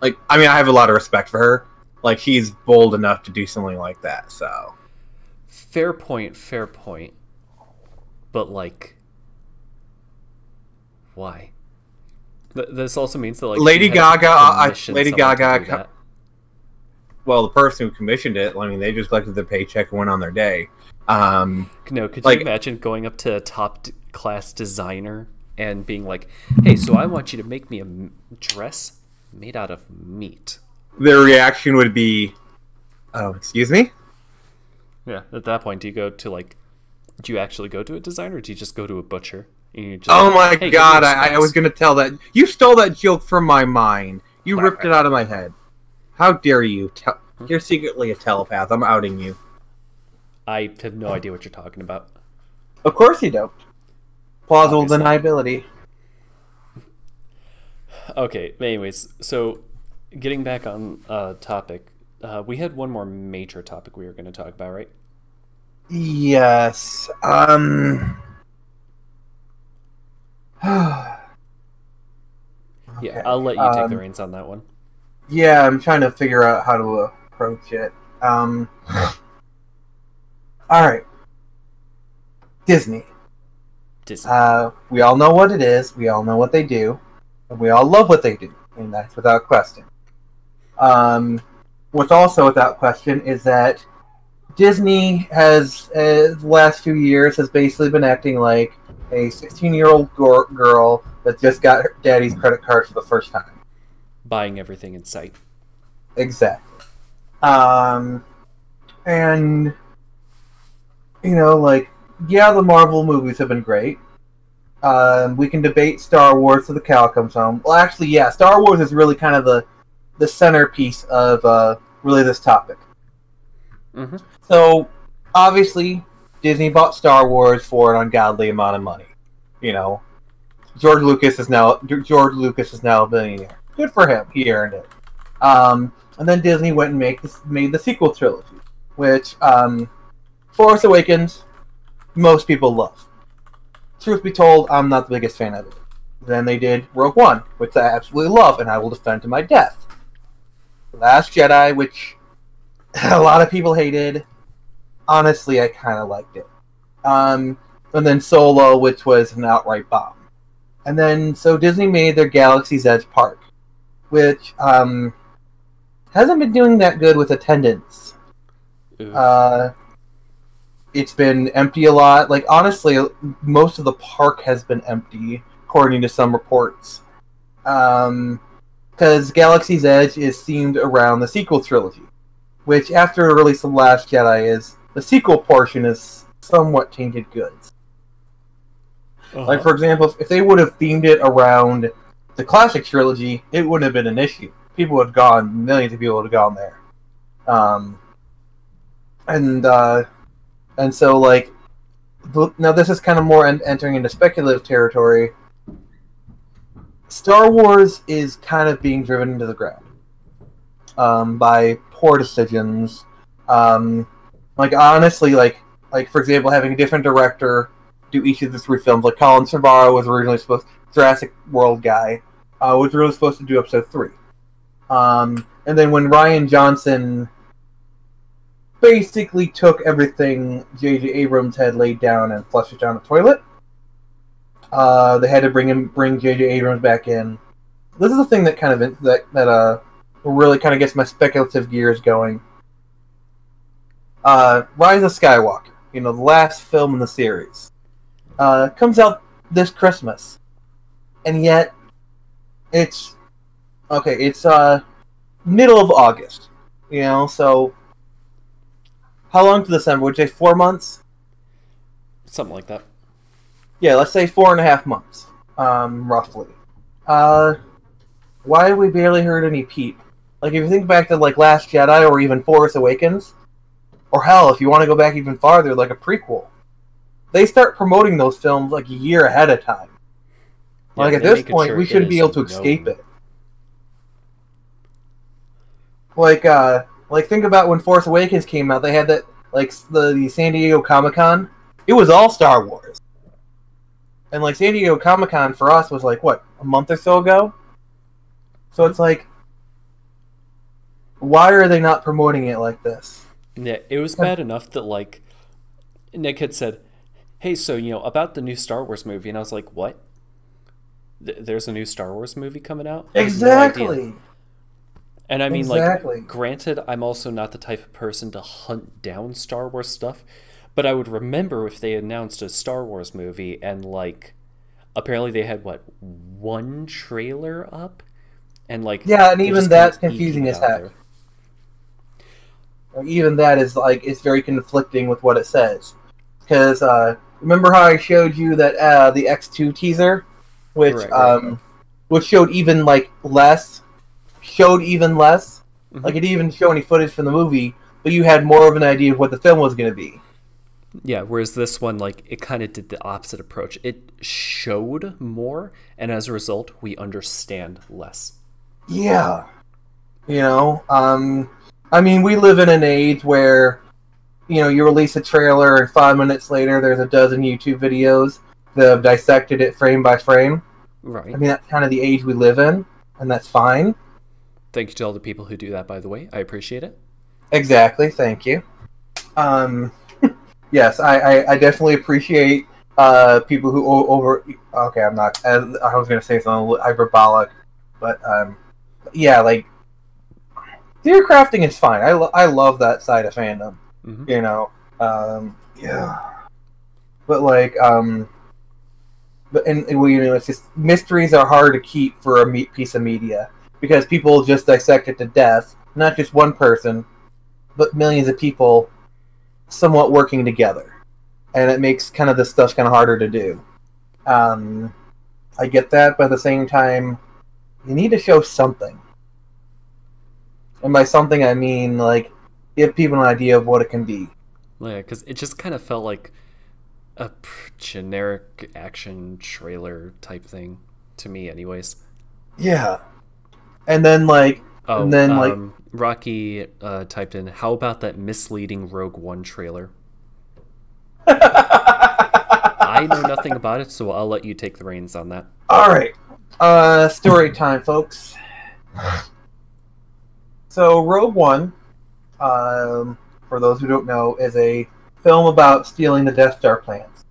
Speaker 2: I mean, I have a lot of respect for her. Like, he's bold enough to do something like that, so.
Speaker 1: Fair point. But, like, why? This also means that, like,
Speaker 2: Lady Gaga,
Speaker 1: that.
Speaker 2: Well, the person who commissioned it, I mean, they just collected their paycheck and went on their day.
Speaker 1: No, could you imagine going up to a top-class designer and being like, hey, so I want you to make me a dress made out of meat?
Speaker 2: Their reaction would be, oh, excuse me?
Speaker 1: Yeah, at that point, do you actually go to a designer, or do you just go to a butcher? And you're just
Speaker 2: Oh
Speaker 1: like,
Speaker 2: my
Speaker 1: hey, give me
Speaker 2: god,
Speaker 1: your
Speaker 2: I was
Speaker 1: specs.
Speaker 2: gonna tell that. You stole that joke from my mind. You ripped it out of my head. How dare you? You're secretly a telepath. I'm outing you.
Speaker 1: I have no idea what you're talking about.
Speaker 2: Of course you don't. Plausible
Speaker 1: Obviously.
Speaker 2: deniability.
Speaker 1: Okay, anyways, so getting back on topic, we had one more major topic we were going to talk about, right?
Speaker 2: Yes.
Speaker 1: Yeah,
Speaker 2: Okay.
Speaker 1: I'll let you take the reins on that one.
Speaker 2: Yeah, I'm trying to figure out how to approach it. Alright. Disney.
Speaker 1: Disney.
Speaker 2: We all know what it is, we all know what they do, and we all love what they do, and that's without question. What's also without question is that Disney has, the last few years, has basically been acting like a 16-year-old girl that just got her daddy's credit card for the first time.
Speaker 1: Buying everything in sight.
Speaker 2: Exactly. And, you know, like, yeah, the Marvel movies have been great. We can debate Star Wars till the cow comes home. Well, actually, yeah, Star Wars is really kind of the centerpiece of really this topic.
Speaker 1: Mm-hmm.
Speaker 2: So, obviously, Disney bought Star Wars for an ungodly amount of money. You know, George Lucas is now a billionaire. Good for him; he earned it. And then Disney went and made the sequel trilogy, which Force Awakens, most people love. Truth be told, I'm not the biggest fan of it. Then they did Rogue One, which I absolutely love, and I will defend to my death. Last Jedi, which a lot of people hated. Honestly, I kind of liked it. And then Solo, which was an outright bomb. And then, so Disney made their Galaxy's Edge Park, which hasn't been doing that good with attendance. It's been empty a lot. Like, honestly, most of the park has been empty, according to some reports. Because Galaxy's Edge is themed around the sequel trilogy, which, after the release of Last Jedi, is the sequel portion is somewhat tainted goods.
Speaker 1: Uh-huh.
Speaker 2: Like, for example, if they would have themed it around the classic trilogy, it wouldn't have been an issue. People would have gone, millions of people would have gone there. And so, like, now this is kind of more entering into speculative territory. Star Wars is kind of being driven into the ground by poor decisions. Like, honestly, like for example, having a different director do each of the three films. Like, Colin Trevorrow was originally Jurassic World guy, was really supposed to do episode 3. And then when Rian Johnson basically took everything J.J. Abrams had laid down and flushed it down the toilet, they had to bring J.J. Abrams back in. This is the thing that kind of that really kind of gets my speculative gears going. Rise of Skywalker, you know, the last film in the series, comes out this Christmas, and yet it's middle of August, you know, so how long to December? Would you say 4 months?
Speaker 1: Something like that.
Speaker 2: Yeah, let's say 4.5 months, roughly. Why have we barely heard any peep? Like, if you think back to, like, Last Jedi or even Force Awakens, or hell, if you want to go back even farther, like a prequel, they start promoting those films, like, a year ahead of time.
Speaker 1: Yeah,
Speaker 2: like, at this point, we shouldn't be able to escape it. Like, think about when Force Awakens came out, they had that, like, the San Diego Comic-Con. It was all Star Wars. And, like, San Diego Comic-Con for us was, like, what, a month or so ago? So it's like, why are they not promoting it like this?
Speaker 1: Yeah, it was bad enough that, like, Nick had said, hey, so, you know, about the new Star Wars movie, and I was like, what? There's a new Star Wars movie coming out?
Speaker 2: Exactly.
Speaker 1: And I mean,
Speaker 2: exactly.
Speaker 1: Like, granted, I'm also not the type of person to hunt down Star Wars stuff, but I would remember if they announced a Star Wars movie and, like, apparently they had, what, one trailer up? And, like,
Speaker 2: yeah, and even that's confusing as heck. Even that is, like, it's very conflicting with what it says. Because remember how I showed you that the X2 teaser, which
Speaker 1: Right.
Speaker 2: which showed even like less, showed even less.
Speaker 1: Mhm.
Speaker 2: Like it didn't even show any footage from the movie, but you had more of an idea of what the film was going to be.
Speaker 1: Yeah, whereas this one, like, it kind of did the opposite approach. It showed more, and as a result, we understand less.
Speaker 2: Yeah, you know, I mean, we live in an age where you release a trailer and 5 minutes later there's a dozen YouTube videos that have dissected it frame by frame. I
Speaker 1: Right.
Speaker 2: mean, that's kind of the age we live in, and that's fine.
Speaker 1: Thank you to all the people who do that, by the way. I appreciate it.
Speaker 2: Exactly, thank you. Um, yes, I definitely appreciate people who over. Okay, I'm not. I was going to say something hyperbolic, but yeah, like theory crafting is fine. I love that side of fandom.
Speaker 1: Hmm.
Speaker 2: You know, yeah, but like but well, it's just mysteries are hard to keep for a piece of media because people just dissect it to death. Not just one person, but millions of people somewhat working together, and it makes kind of this stuff kind of harder to do. Um, I get that, but at the same time, you need to show something, and by something I mean like give people an idea of what it can be.
Speaker 1: Yeah, because it just kind of felt like a generic action trailer type thing to me, anyways.
Speaker 2: Yeah, and then like, and
Speaker 1: Oh,
Speaker 2: then like,
Speaker 1: Rocky typed in, how about that misleading Rogue One trailer?
Speaker 2: all
Speaker 1: I know nothing about it, so I'll let you take the reins on that.
Speaker 2: right, story time, folks. So Rogue One, for those who don't know, is a film about stealing the Death Star plans.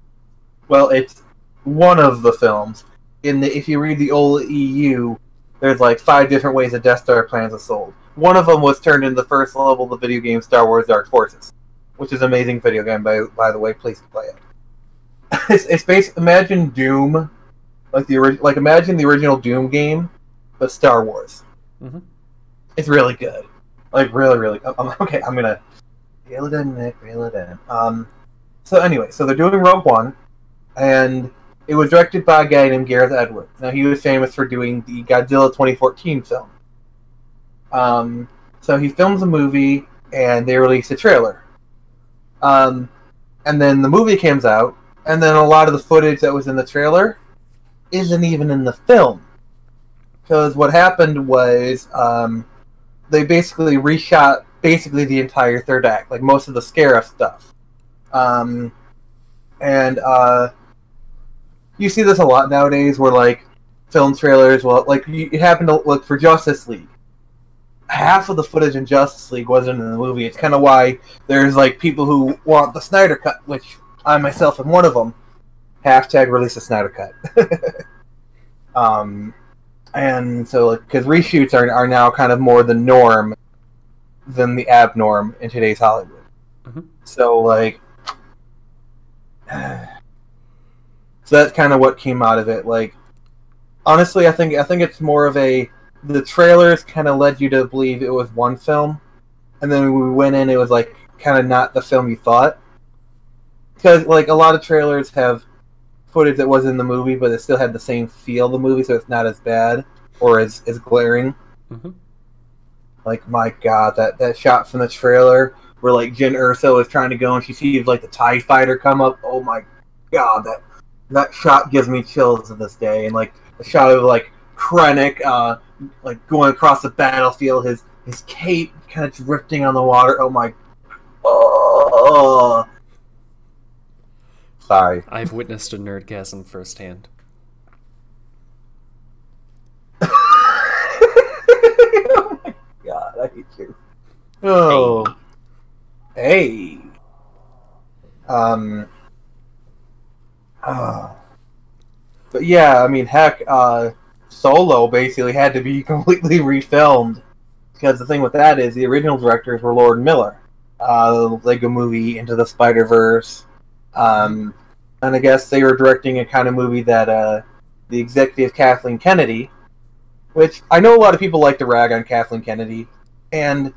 Speaker 2: Well, it's one of the films. If you read the old EU, there's like 5 different ways the Death Star plans are sold. One of them was turned into the first level of the video game Star Wars Dark Forces, which is an amazing video game, by the way. Please play it. It's based. Imagine Doom, like imagine the original Doom game, but Star Wars.
Speaker 1: Hmm.
Speaker 2: It's really good. Like really, really. Okay, I'm gonna reel it in, Nick. Reel it in. So anyway, so they're doing Rogue One, and it was directed by a guy named Gareth Edwards. Now he was famous for doing the Godzilla 2014 film. So he films a movie, and they release a trailer. And then the movie comes out, and then a lot of the footage that was in the trailer isn't even in the film. Because what happened was they basically reshot basically the entire third act, like most of the Scarif stuff. And you see this a lot nowadays, where like film trailers, well, like it happened to look for Justice League. Half of the footage in Justice League wasn't in the movie. It's kind of why there's like people who want the Snyder Cut, which I myself am one of them. Hashtag release the Snyder Cut. And so, like, because reshoots are now kind of more the norm than the abnorm in today's Hollywood.
Speaker 1: Hmm.
Speaker 2: So, like, so that's kind of what came out of it. Like, honestly, I think it's more of the trailers kind of led you to believe it was one film, and then when we went in, it was like kind of not the film you thought. Because like a lot of trailers have footage that was in the movie, but it still had the same feel of the movie, so it's not as bad or as glaring.
Speaker 1: Hmm.
Speaker 2: Like, my God, that shot from the trailer where like Jyn Erso is trying to go and she sees like the TIE fighter come up. Oh my God, that shot gives me chills to this day. And like the shot of like Krennic like going across the battlefield, his cape kind of drifting on the water. Oh my, oh. Sorry.
Speaker 1: I've witnessed a nerdgasm firsthand.
Speaker 2: Oh my God, I hate you. Oh. Hey. But yeah, I mean, heck, Solo basically had to be completely refilmed because the thing with that is the original directors were Lord and Miller, Lego Movie, Into the Spider-Verse, and I guess they were directing a kind of movie that the executive Kathleen Kennedy, which I know a lot of people like to rag on Kathleen Kennedy, and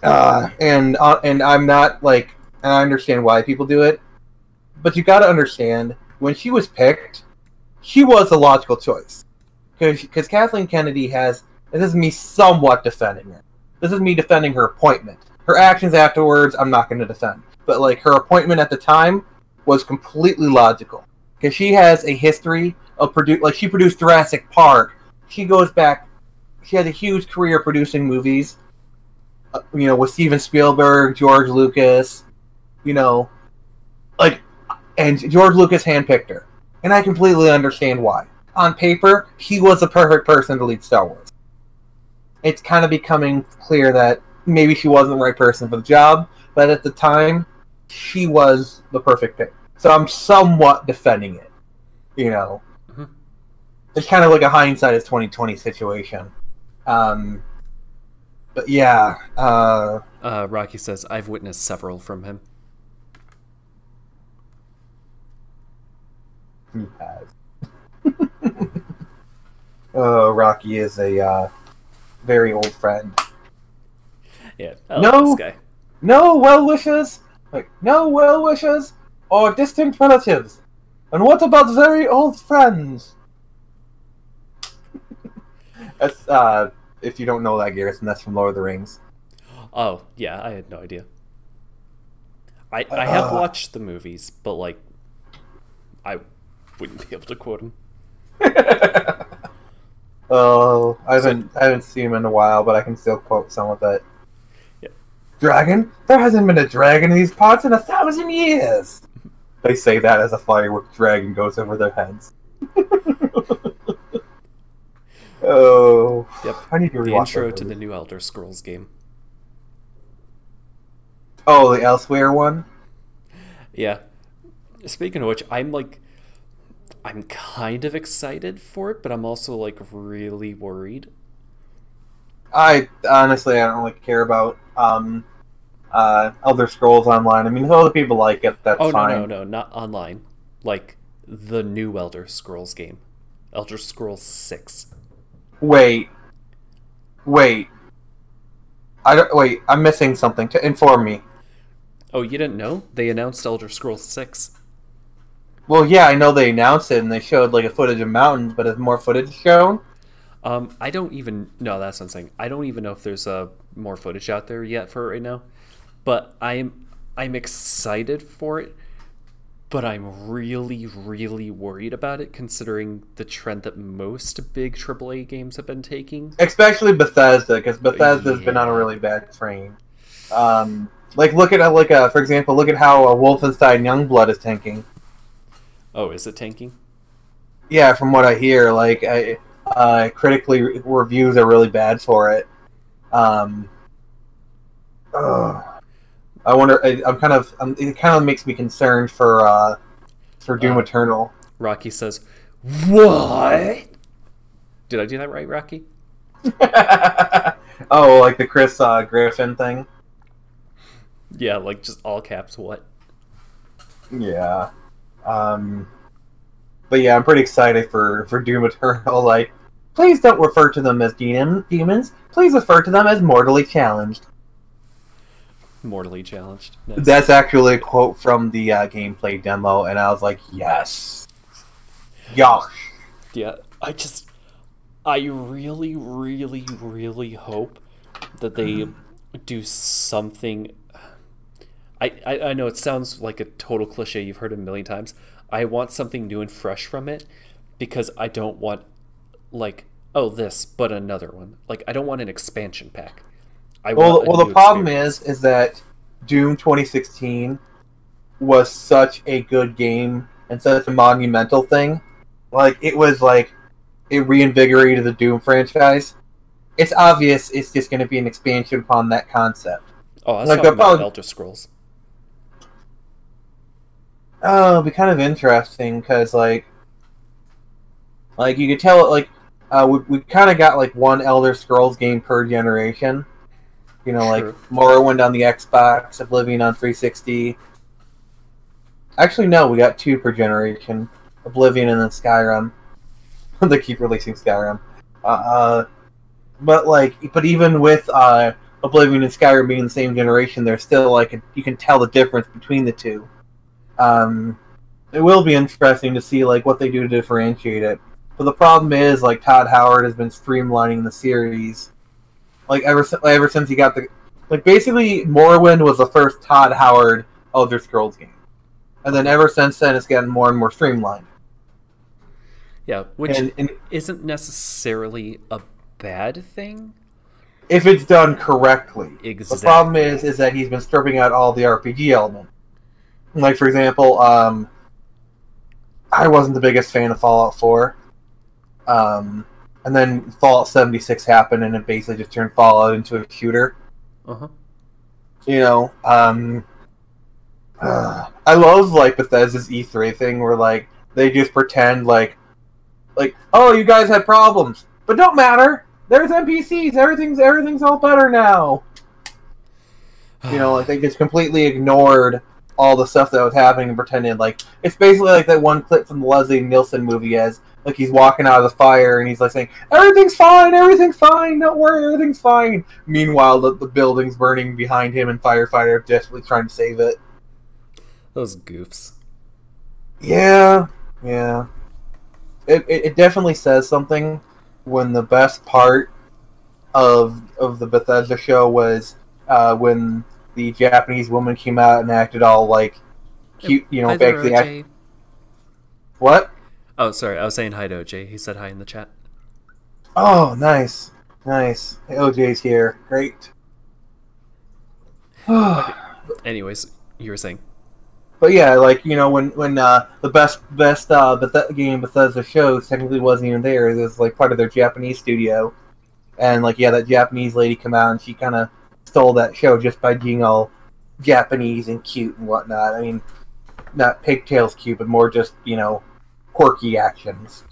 Speaker 2: I'm not like, and I understand why people do it. but you got to understand, when she was picked, she was a logical choice. Because Kathleen Kennedy has... This is me somewhat defending her. This is me defending her appointment. Her actions afterwards, I'm not going to defend. But, like, her appointment at the time was completely logical. Because she has a history of she produced Jurassic Park. She goes back... She has a huge career producing movies. With Steven Spielberg, George Lucas, and George Lucas handpicked her. And I completely understand why. On paper, he was the perfect person to lead Star Wars. It's kind of becoming clear that maybe she wasn't the right person for the job, but at the time, she was the perfect pick. So I'm somewhat defending it. Mm-hmm. It's kind of like a hindsight is 2020 situation. But yeah.
Speaker 1: Rocky says, I've witnessed several from him.
Speaker 2: He has. Rocky is a very old friend.
Speaker 1: Yeah, I like this guy.
Speaker 2: No well wishes, or distant relatives. And what about very old friends? That's if you don't know that, Garrison, that's from Lord of the Rings.
Speaker 1: Oh yeah, I had no idea. I have watched the movies, but like, I wouldn't be able to quote him.
Speaker 2: Oh, I haven't seen him in a while, but I can still quote some of it.
Speaker 1: Yeah.
Speaker 2: Dragon? There hasn't been a dragon in these parts in 1,000 years! They say that as a firework dragon goes over their heads. Oh.
Speaker 1: Yep.
Speaker 2: I need to rewatch
Speaker 1: the intro to the new Elder Scrolls game.
Speaker 2: Oh, the Elsewhere one?
Speaker 1: Yeah. Speaking of which, I'm kind of excited for it, but I'm also like really worried.
Speaker 2: I honestly don't really care about Elder Scrolls Online. I mean, if other people like it, that's fine.
Speaker 1: No, not online. Like the new Elder Scrolls game, Elder Scrolls 6.
Speaker 2: Wait. I'm missing something. To inform me.
Speaker 1: Oh, you didn't know? They announced Elder Scrolls 6.
Speaker 2: Well, yeah, I know they announced it and they showed like a footage of mountains, but is more footage shown?
Speaker 1: I don't even... No, that's what I'm saying. I don't even know if there's more footage out there yet for it right now. But I'm excited for it, but I'm really, really worried about it, considering the trend that most big AAA games have been taking.
Speaker 2: Especially Bethesda, because Bethesda's been on a really bad train. Look at for example, look at how Wolfenstein Youngblood is tanking.
Speaker 1: Oh, is it tanking?
Speaker 2: Yeah, from what I hear, critically reviews are really bad for it. I wonder. It kind of makes me concerned for Doom Eternal.
Speaker 1: Rocky says, "What? Did I do that right, Rocky?"
Speaker 2: Oh, like the Chris Griffin thing.
Speaker 1: Yeah, like just all caps. What?
Speaker 2: Yeah. But yeah, I'm pretty excited for Doom Eternal. Like, please don't refer to them as demons. Please refer to them as mortally challenged.
Speaker 1: Mortally challenged. Nice.
Speaker 2: That's actually a quote from the gameplay demo, and I was like, yes. Yosh.
Speaker 1: Yeah, I really, really, really hope that they do something. I know it sounds like a total cliche, you've heard it a million times. I want something new and fresh from it, because I don't want, this, but another one. Like, I don't want an expansion pack.
Speaker 2: Well, the problem is that Doom 2016 was such a good game and such a monumental thing. It reinvigorated the Doom franchise. It's obvious it's just going to be an expansion upon that concept.
Speaker 1: Oh, I was talking about Elder Scrolls.
Speaker 2: Oh, it'd be kind of interesting, because, you could tell, we kind of got, one Elder Scrolls game per generation. Sure. Morrowind on the Xbox, Oblivion on 360. Actually, no, we got 2 per generation. Oblivion and then Skyrim. They keep releasing Skyrim. But even with Oblivion and Skyrim being the same generation, there's still, you can tell the difference between the two. it will be interesting to see like what they do to differentiate it. But the problem is, like, Todd Howard has been streamlining the series, like ever since he got the, like, basically Morrowind was the first Todd Howard Elder Scrolls game, and then ever since then it's gotten more and more streamlined.
Speaker 1: Yeah, which isn't necessarily a bad thing
Speaker 2: if it's done correctly.
Speaker 1: Exactly.
Speaker 2: The problem is that he's been stripping out all the RPG element. Like, for example, I wasn't the biggest fan of Fallout 4. And then Fallout 76 happened, and it basically just turned Fallout into a shooter.
Speaker 1: Uh-huh.
Speaker 2: You know, I love, like, Bethesda's E3 thing where, like, they just pretend like, oh, you guys had problems, but don't matter. There's NPCs. Everything's all better now. You know, like, they just completely ignored all the stuff that was happening and pretended like it's basically like that one clip from the Leslie Nielsen movie as like he's walking out of the fire and he's like saying everything's fine, don't worry, everything's fine. Meanwhile, the building's burning behind him and firefighters desperately trying to save it.
Speaker 1: Those goofs.
Speaker 2: Yeah. It definitely says something when the best part of the Bethesda show was when the Japanese woman came out and acted all like cute, you know,
Speaker 1: hi
Speaker 2: back
Speaker 1: there,
Speaker 2: to the
Speaker 1: OJ.
Speaker 2: What?
Speaker 1: Oh, sorry, I was saying hi to OJ. He said hi in the chat.
Speaker 2: Oh, nice. Hey, OJ's here. Great.
Speaker 1: Okay. Anyways, you were saying.
Speaker 2: But yeah, like, you know, when the best game Bethesda shows technically wasn't even there. It was like part of their Japanese studio, and like, yeah, that Japanese lady come out and she kind of stole that show just by being all Japanese and cute and whatnot. I mean, not pigtails cute, but more just, you know, quirky actions.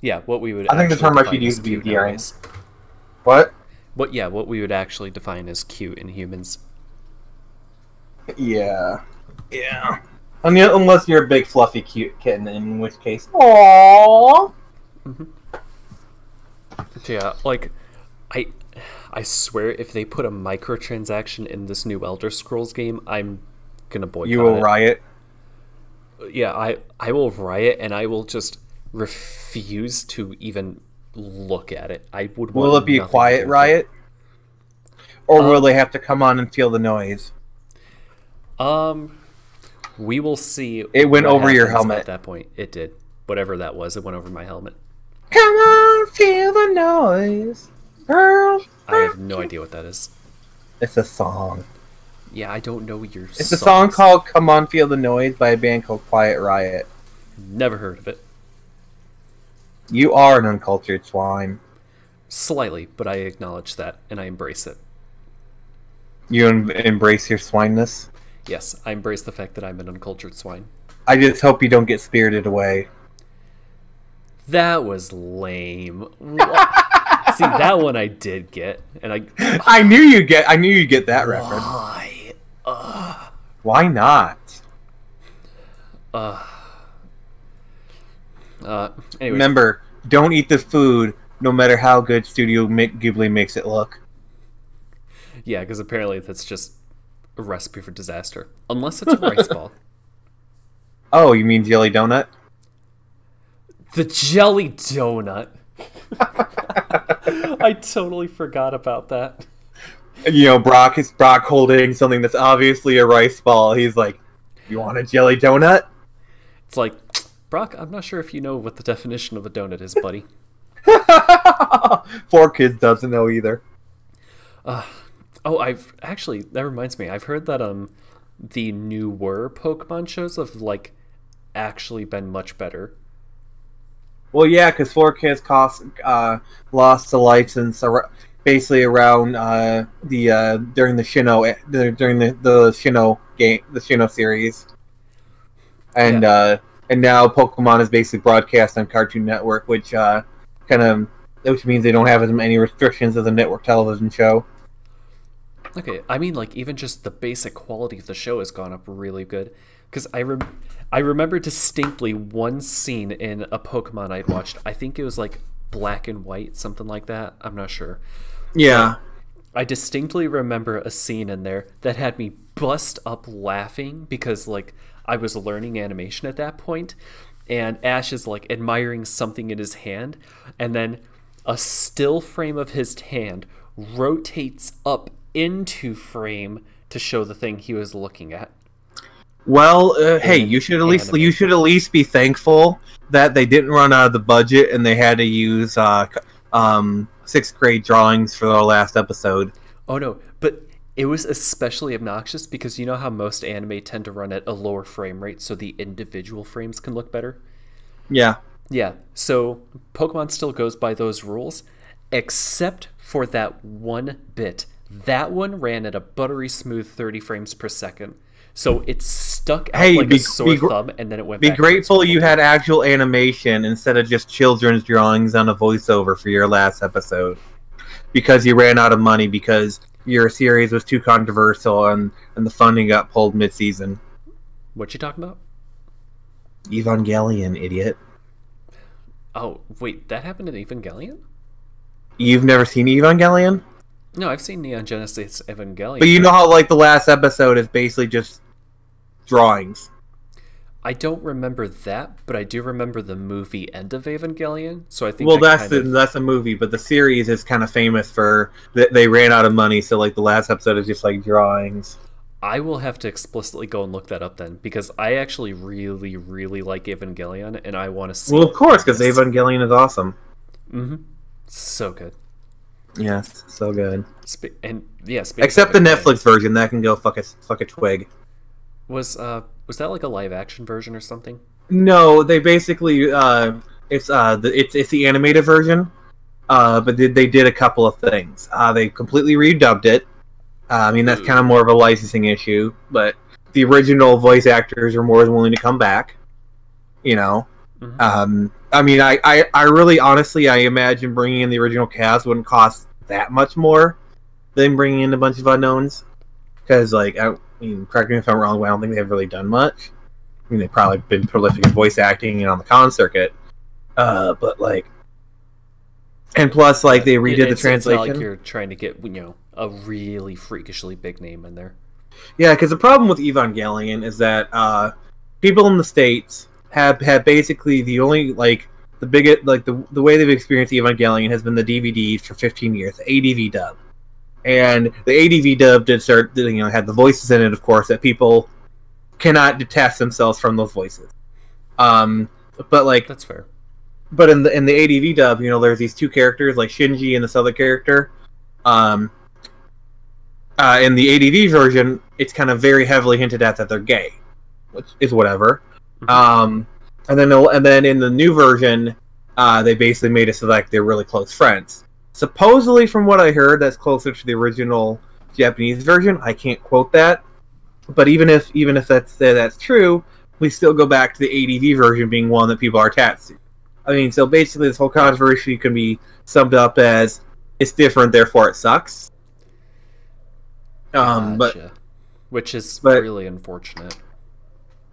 Speaker 1: Yeah, what we would.
Speaker 2: I think the term I should use would be endearing. What?
Speaker 1: What we would actually define as cute in humans.
Speaker 2: Yeah. I mean, unless you're a big fluffy cute kitten, in which case, aww.
Speaker 1: Mm-hmm. Yeah, like, I swear if they put a microtransaction in this new Elder Scrolls game, I'm gonna boycott it.
Speaker 2: You will riot?
Speaker 1: Yeah, I will riot, and I will just refuse to even look at it. I would.
Speaker 2: Will it be a quiet riot? Or will they have to come on and feel the noise?
Speaker 1: We will see.
Speaker 2: It went over your helmet.
Speaker 1: At that point, it did. Whatever that was, it went over my helmet.
Speaker 2: Come on, feel the noise, girl.
Speaker 1: I have no idea what that is.
Speaker 2: It's a song.
Speaker 1: Yeah, I don't know your.
Speaker 2: It's a song called "Come On, Feel the Noise" by a band called Quiet Riot.
Speaker 1: Never heard of it.
Speaker 2: You are an uncultured swine.
Speaker 1: Slightly, but I acknowledge that, and I embrace it.
Speaker 2: You embrace your swineness?
Speaker 1: Yes, I embrace the fact that I'm an uncultured swine.
Speaker 2: I just hope you don't get spirited away.
Speaker 1: That was lame. See, that one I did get, and
Speaker 2: I knew you'd get that reference.
Speaker 1: Why?
Speaker 2: Why not?
Speaker 1: Anyways.
Speaker 2: Remember, don't eat the food, no matter how good Studio Ghibli makes it look.
Speaker 1: Yeah, because apparently that's just a recipe for disaster. Unless it's a rice ball.
Speaker 2: Oh, you mean jelly donut?
Speaker 1: The jelly donut. I totally forgot about that.
Speaker 2: You know, Brock holding something that's obviously a rice ball. He's like, "You want a jelly donut?" It's
Speaker 1: like, Brock, I'm not sure if you know what the definition of a donut is, buddy.
Speaker 2: 4Kids doesn't know either.
Speaker 1: That reminds me. I've heard that the newer Pokemon shows have like actually been much better.
Speaker 2: Well, yeah, because 4Kids lost the license basically around during the Sinnoh the Sinnoh game, the Sinnoh series, and now Pokemon is basically broadcast on Cartoon Network, which means they don't have as many restrictions as a network television show.
Speaker 1: Okay, I mean, like, even just the basic quality of the show has gone up really good. Because I remember distinctly one scene in a Pokemon I'd watched. I think it was, like, Black and White, something like that. I'm not sure.
Speaker 2: Yeah.
Speaker 1: But I distinctly remember a scene in there that had me bust up laughing because, like, I was learning animation at that point, and Ash is like admiring something in his hand, and then a still frame of his hand rotates up into frame to show the thing he was looking at.
Speaker 2: Well, hey, you should at least be thankful that they didn't run out of the budget and they had to use sixth grade drawings for the last episode.
Speaker 1: Oh no, but it was especially obnoxious because you know how most anime tend to run at a lower frame rate so the individual frames can look better?
Speaker 2: Yeah.
Speaker 1: Yeah, so Pokemon still goes by those rules, except for that one bit. That one ran at a buttery smooth 30 frames per second. So it stuck out like a sore thumb, and then it went back.
Speaker 2: Be grateful you had actual animation instead of just children's drawings on a voiceover for your last episode. Because you ran out of money because your series was too controversial and the funding got pulled mid-season.
Speaker 1: What you talking about?
Speaker 2: Evangelion, idiot.
Speaker 1: Oh, wait, that happened in Evangelion?
Speaker 2: You've never seen Evangelion?
Speaker 1: No, I've seen Neon Genesis Evangelion.
Speaker 2: But you know how, like, the last episode is basically just drawings.
Speaker 1: I don't remember that, but I do remember the movie End of Evangelion. So I think
Speaker 2: that's a movie, but the series is kind of famous for they ran out of money, so like the last episode is just like drawings.
Speaker 1: I will have to explicitly go and look that up then, because I actually really, really like Evangelion, and I want to see.
Speaker 2: Well, of course, because Evangelion is awesome.
Speaker 1: Mm-hmm. So good.
Speaker 2: Yes, so good.
Speaker 1: Except
Speaker 2: the Netflix version, that can go fuck a twig.
Speaker 1: Was that like a live action version or something?
Speaker 2: No, they basically it's the animated version, but they did a couple of things. They completely redubbed it. I mean, that's kind of more of a licensing issue, but the original voice actors are more than willing to come back. You know, I mean, I really honestly I imagine bringing in the original cast wouldn't cost that much more than bringing in a bunch of unknowns, because like I mean, correct me if I'm wrong, but I don't think they've really done much. I mean, they've probably been prolific in voice acting and on the con circuit, but like, and plus like they redid the translation.
Speaker 1: It's not like you're trying to get a really freakishly big name in there.
Speaker 2: Yeah, because the problem with Evangelion is that people in the States have basically the only like the biggest like the way they've experienced Evangelion has been the DVDs for 15 years, the ADV dub. And the ADV dub did start, had the voices in it, of course, that people cannot detach themselves from those voices. But like
Speaker 1: that's fair.
Speaker 2: But in the ADV dub, there's these two characters like Shinji and this other character. In the ADV version, it's kind of very heavily hinted at that they're gay, which is whatever. And then in the new version, they basically made it so like they're really close friends. Supposedly, from what I heard, that's closer to the original Japanese version. I can't quote that, but even if that's true, we still go back to the ADV version being one that people are attached to. I mean, so basically, this whole controversy can be summed up as it's different, therefore it sucks.
Speaker 1: Gotcha. Which is really unfortunate.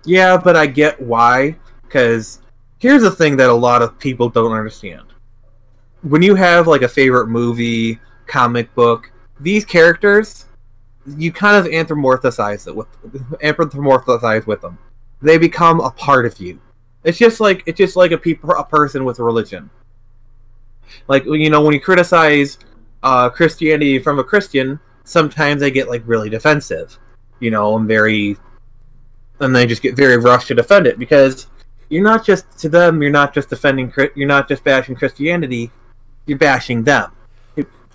Speaker 2: Yeah, but I get why. Because here's the thing that a lot of people don't understand. When you have like a favorite movie, comic book, these characters, you kind of anthropomorphize with them. They become a part of you. It's just like a person with a religion. Like when you criticize Christianity from a Christian, sometimes they get like really defensive, and they just get very rushed to defend it because you're not just bashing Christianity. You're bashing them.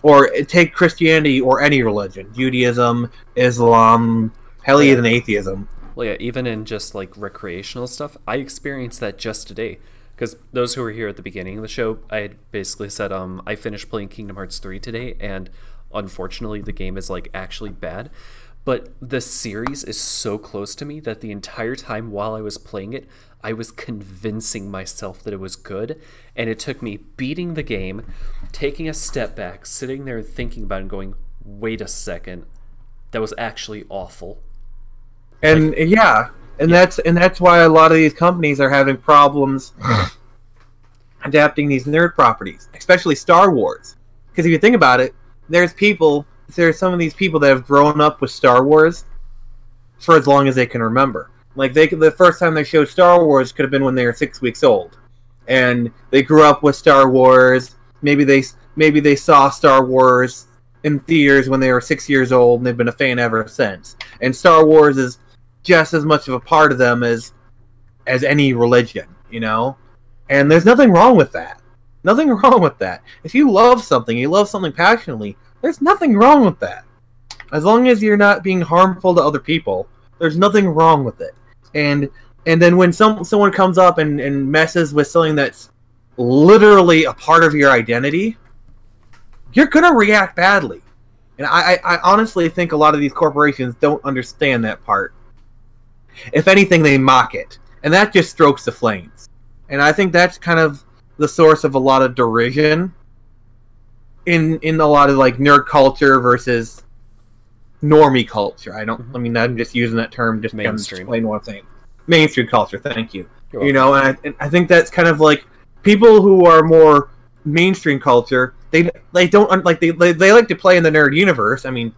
Speaker 2: Or take Christianity or any religion. Judaism, Islam, hell, even atheism.
Speaker 1: Well, yeah, even in just like recreational stuff, I experienced that just today. Because those who were here at the beginning of the show, I had basically said I finished playing Kingdom Hearts 3 today, and unfortunately the game is like actually bad. But the series is so close to me that the entire time while I was playing it, I was convincing myself that it was good, and it took me beating the game, taking a step back, sitting there thinking about it and going, wait a second, that was actually awful.
Speaker 2: And that's why a lot of these companies are having problems adapting these nerd properties, especially Star Wars. Because if you think about it, there's some of these people that have grown up with Star Wars for as long as they can remember. Like the first time they showed Star Wars could have been when they were 6 weeks old, and they grew up with Star Wars. Maybe they saw Star Wars in theaters when they were 6 years old, and they've been a fan ever since. And Star Wars is just as much of a part of them as any religion, you know? And there's nothing wrong with that. Nothing wrong with that. If you love something passionately, there's nothing wrong with that. As long as you're not being harmful to other people, there's nothing wrong with it. And then when someone comes up and messes with something that's literally a part of your identity, you're going to react badly. And I honestly think a lot of these corporations don't understand that part. If anything, they mock it. And that just strokes the flames. And I think that's kind of the source of a lot of derision in a lot of like nerd culture versus normie culture. I mean, I'm just using that term just to kind of explain what I'm saying. Mainstream culture, thank you. You know, and I think that's kind of like people who are more mainstream culture, they don't like they like to play in the nerd universe. I mean,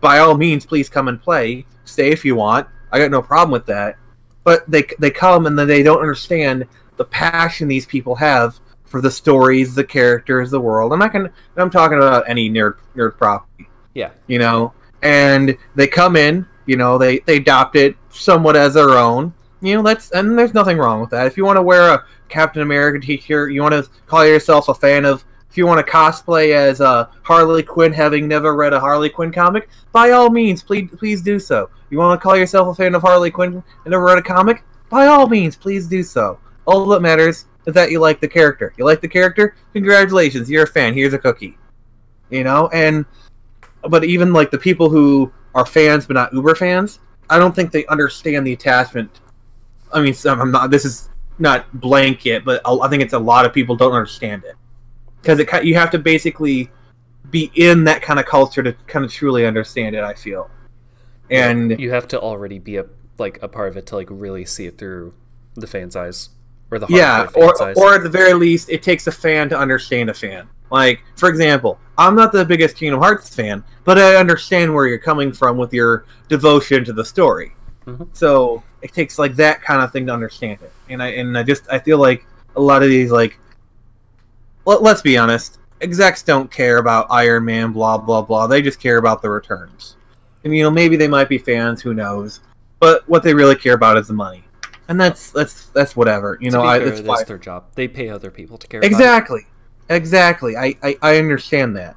Speaker 2: by all means, please come and play. Stay if you want. I got no problem with that. But they come and then they don't understand the passion these people have for the stories, the characters, the world. I'm talking about any nerd property.
Speaker 1: Yeah.
Speaker 2: You know, and they come in, you know, they adopt it somewhat as their own. You know, and there's nothing wrong with that. If you want to wear a Captain America t-shirt, you want to call yourself a fan of, if you want to cosplay as Harley Quinn, having never read a Harley Quinn comic, by all means, please do so. You want to call yourself a fan of Harley Quinn and never read a comic? By all means, please do so. All that matters is that you like the character. You like the character? Congratulations, you're a fan. Here's a cookie. You know, but even like the people who are fans but not uber fans, I don't think they understand the attachment. I mean, this is not blanket, but I think it's a lot of people don't understand it. Because you have to basically be in that kind of culture to kind of truly understand it, I feel. And
Speaker 1: you have to already be a part of it to like really see it through the fan's eyes, or the fan's eyes.
Speaker 2: Or at the very least, it takes a fan to understand a fan. Like, for example, I'm not the biggest Kingdom Hearts fan, but I understand where you're coming from with your devotion to the story. Mm-hmm. So it takes like that kind of thing to understand it. And I feel like a lot of these, like, let's be honest, execs don't care about Iron Man, blah blah blah. They just care about the returns. And you know, maybe they might be fans, who knows? But what they really care about is the money, and that's whatever. You know,
Speaker 1: that's their job. They pay other people to care.
Speaker 2: Exactly, exactly. I understand that,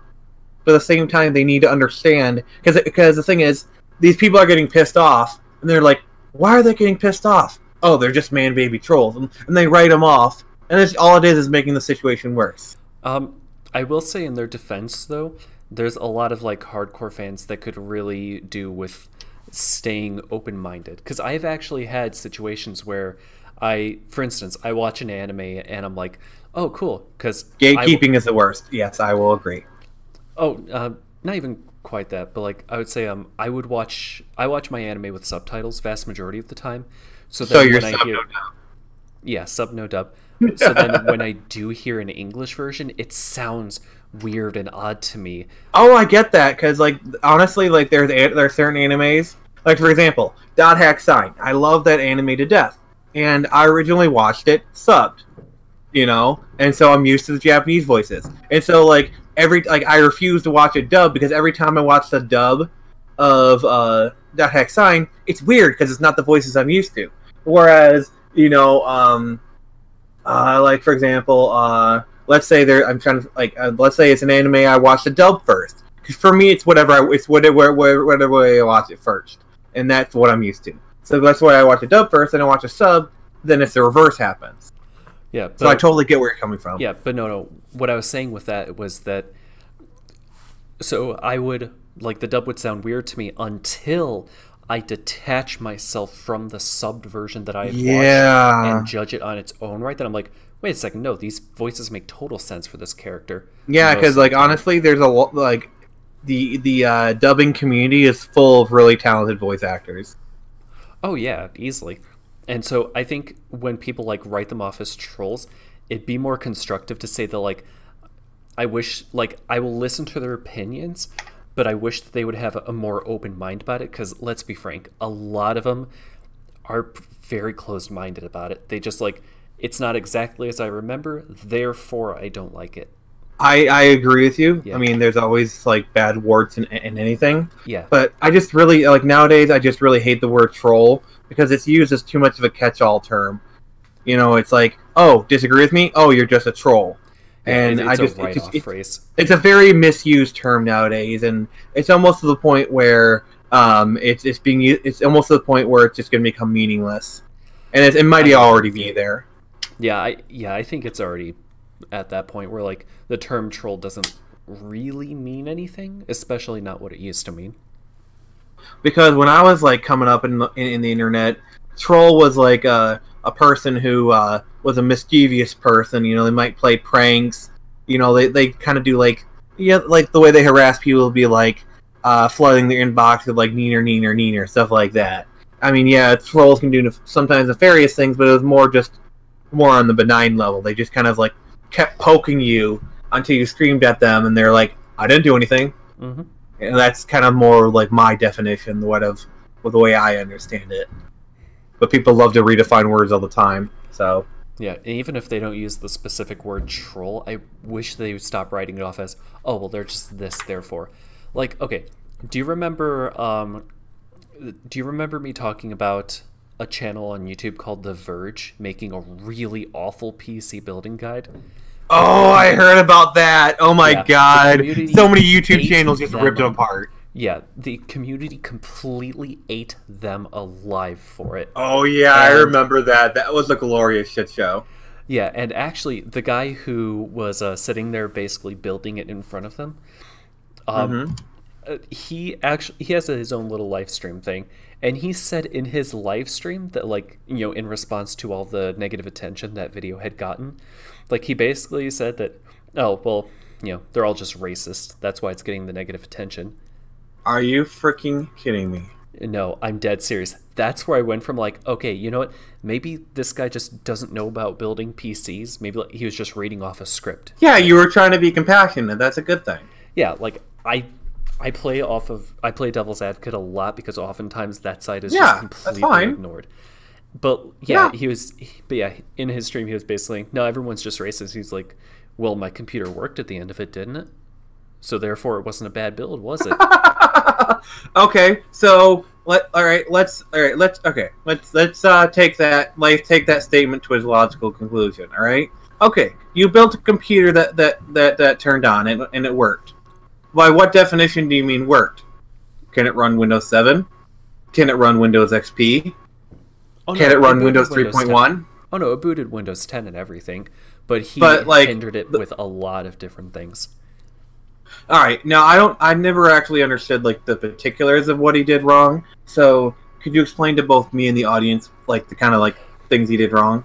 Speaker 2: but at the same time, they need to understand because the thing is, these people are getting pissed off, and they're like, why are they getting pissed off? Oh, they're just man baby trolls, and they write them off, and all it is making the situation worse.
Speaker 1: I will say in their defense, though, there's a lot of like hardcore fans that could really do with staying open-minded, because I've actually had situations where for instance, I watch an anime and I'm like, oh cool, because
Speaker 2: gatekeeping is the worst. Yes, I will agree.
Speaker 1: Oh, not even quite that, but like I would say I watch my anime with subtitles vast majority of the time, so
Speaker 2: you're when I hear
Speaker 1: sub no dub. So then when I do hear an English version, it sounds weird and odd to me.
Speaker 2: Oh, I get that, because like honestly, like there are certain animes, like for example, Dot Hack Sign. I love that anime to death, and I originally watched it subbed, you know, and so I'm used to the Japanese voices, and so like I refuse to watch it dubbed, because every time I watch the dub of Dot Hack Sign, it's weird because it's not the voices I'm used to. Whereas, you know, like for example, let's say let's say it's an anime I watched the dub first. Because for me, it's whatever way I watch it first, and that's what I'm used to. So that's why I watch the dub first, then I watch a sub, then it's the reverse happens.
Speaker 1: Yeah. But,
Speaker 2: so I totally get where you're coming from.
Speaker 1: Yeah, but no. What I was saying with that was that, so I would, like, the dub would sound weird to me until I detach myself from the subbed version that I have watched and judge it on its own right. Then I'm like, wait a second, no, these voices make total sense for this character.
Speaker 2: Yeah, because like honestly, there's a lot like the dubbing community is full of really talented voice actors.
Speaker 1: Oh yeah, easily. And so I think when people like write them off as trolls, it'd be more constructive to say that like, I wish, like, I will listen to their opinions, but I wish that they would have a more open mind about it, because let's be frank, a lot of them are very closed-minded about it. They just like, it's not exactly as I remember, therefore I don't like it.
Speaker 2: I agree with you.
Speaker 1: Yeah.
Speaker 2: I mean, there's always like bad words in anything.
Speaker 1: Yeah.
Speaker 2: But I just really like nowadays. I just really hate the word troll because it's used as too much of a catch-all term. You know, it's like, oh, disagree with me? Oh, you're just a troll.
Speaker 1: Yeah,
Speaker 2: And
Speaker 1: it's
Speaker 2: I just
Speaker 1: a write-off phrase.
Speaker 2: it's a very misused term nowadays, and it's almost to the point where it's being used. It's almost to the point where it's just going to become meaningless, and it might already be there.
Speaker 1: Yeah, I think it's already at that point where like the term troll doesn't really mean anything, especially not what it used to mean.
Speaker 2: Because when I was like coming up in the internet, troll was like a person who was a mischievous person. You know, they might play pranks. You know, they kind of do like like the way they harass people would be like flooding their inbox with like neener stuff like that. I mean, yeah, trolls can do sometimes nefarious things, but it was more on the benign level. They just kind of like kept poking you until you screamed at them, and they're like, "I didn't do anything."
Speaker 1: Mm-hmm.
Speaker 2: And that's kind of more like my definition, the way I understand it. But people love to redefine words all the time, so
Speaker 1: yeah. And even if they don't use the specific word troll, I wish they would stop writing it off as, oh well, they're just this, therefore. Like, okay, do you remember me talking about a channel on YouTube called The Verge making a really awful PC building guide?
Speaker 2: Oh, I heard about that. Oh my god. So many YouTube channels just ripped it apart.
Speaker 1: Yeah, the community completely ate them alive for it.
Speaker 2: Oh yeah, I remember that. That was a glorious shit show.
Speaker 1: Yeah, and actually the guy who was sitting there basically building it in front of them, he has his own little live stream thing, and he said in his live stream that, like, you know, in response to all the negative attention that video had gotten, like, he basically said that, oh well, you know, they're all just racist, that's why it's getting the negative attention.
Speaker 2: Are you freaking kidding me?
Speaker 1: No, I'm dead serious. That's where I went from like, okay, you know what, maybe this guy just doesn't know about building PCs, maybe like he was just reading off a script.
Speaker 2: Yeah, you were trying to be compassionate. That's a good thing.
Speaker 1: Yeah, like I play devil's advocate a lot because oftentimes that side is just completely ignored. But yeah, in his stream he was basically, no, everyone's just racist. He's like, well, my computer worked at the end of it, didn't it? So therefore it wasn't a bad build, was it?
Speaker 2: Okay, so let's take that statement to its logical conclusion. All right. Okay, you built a computer that turned on and it worked. By what definition do you mean worked? Can it run Windows 7? Can it run Windows XP?
Speaker 1: Oh, no,
Speaker 2: Can it run Windows 3.1?
Speaker 1: Oh no, it booted Windows 10 and everything, but hindered it with a lot of different things.
Speaker 2: All right, now I never actually understood like the particulars of what he did wrong. So could you explain to both me and the audience like the kind of like things he did wrong?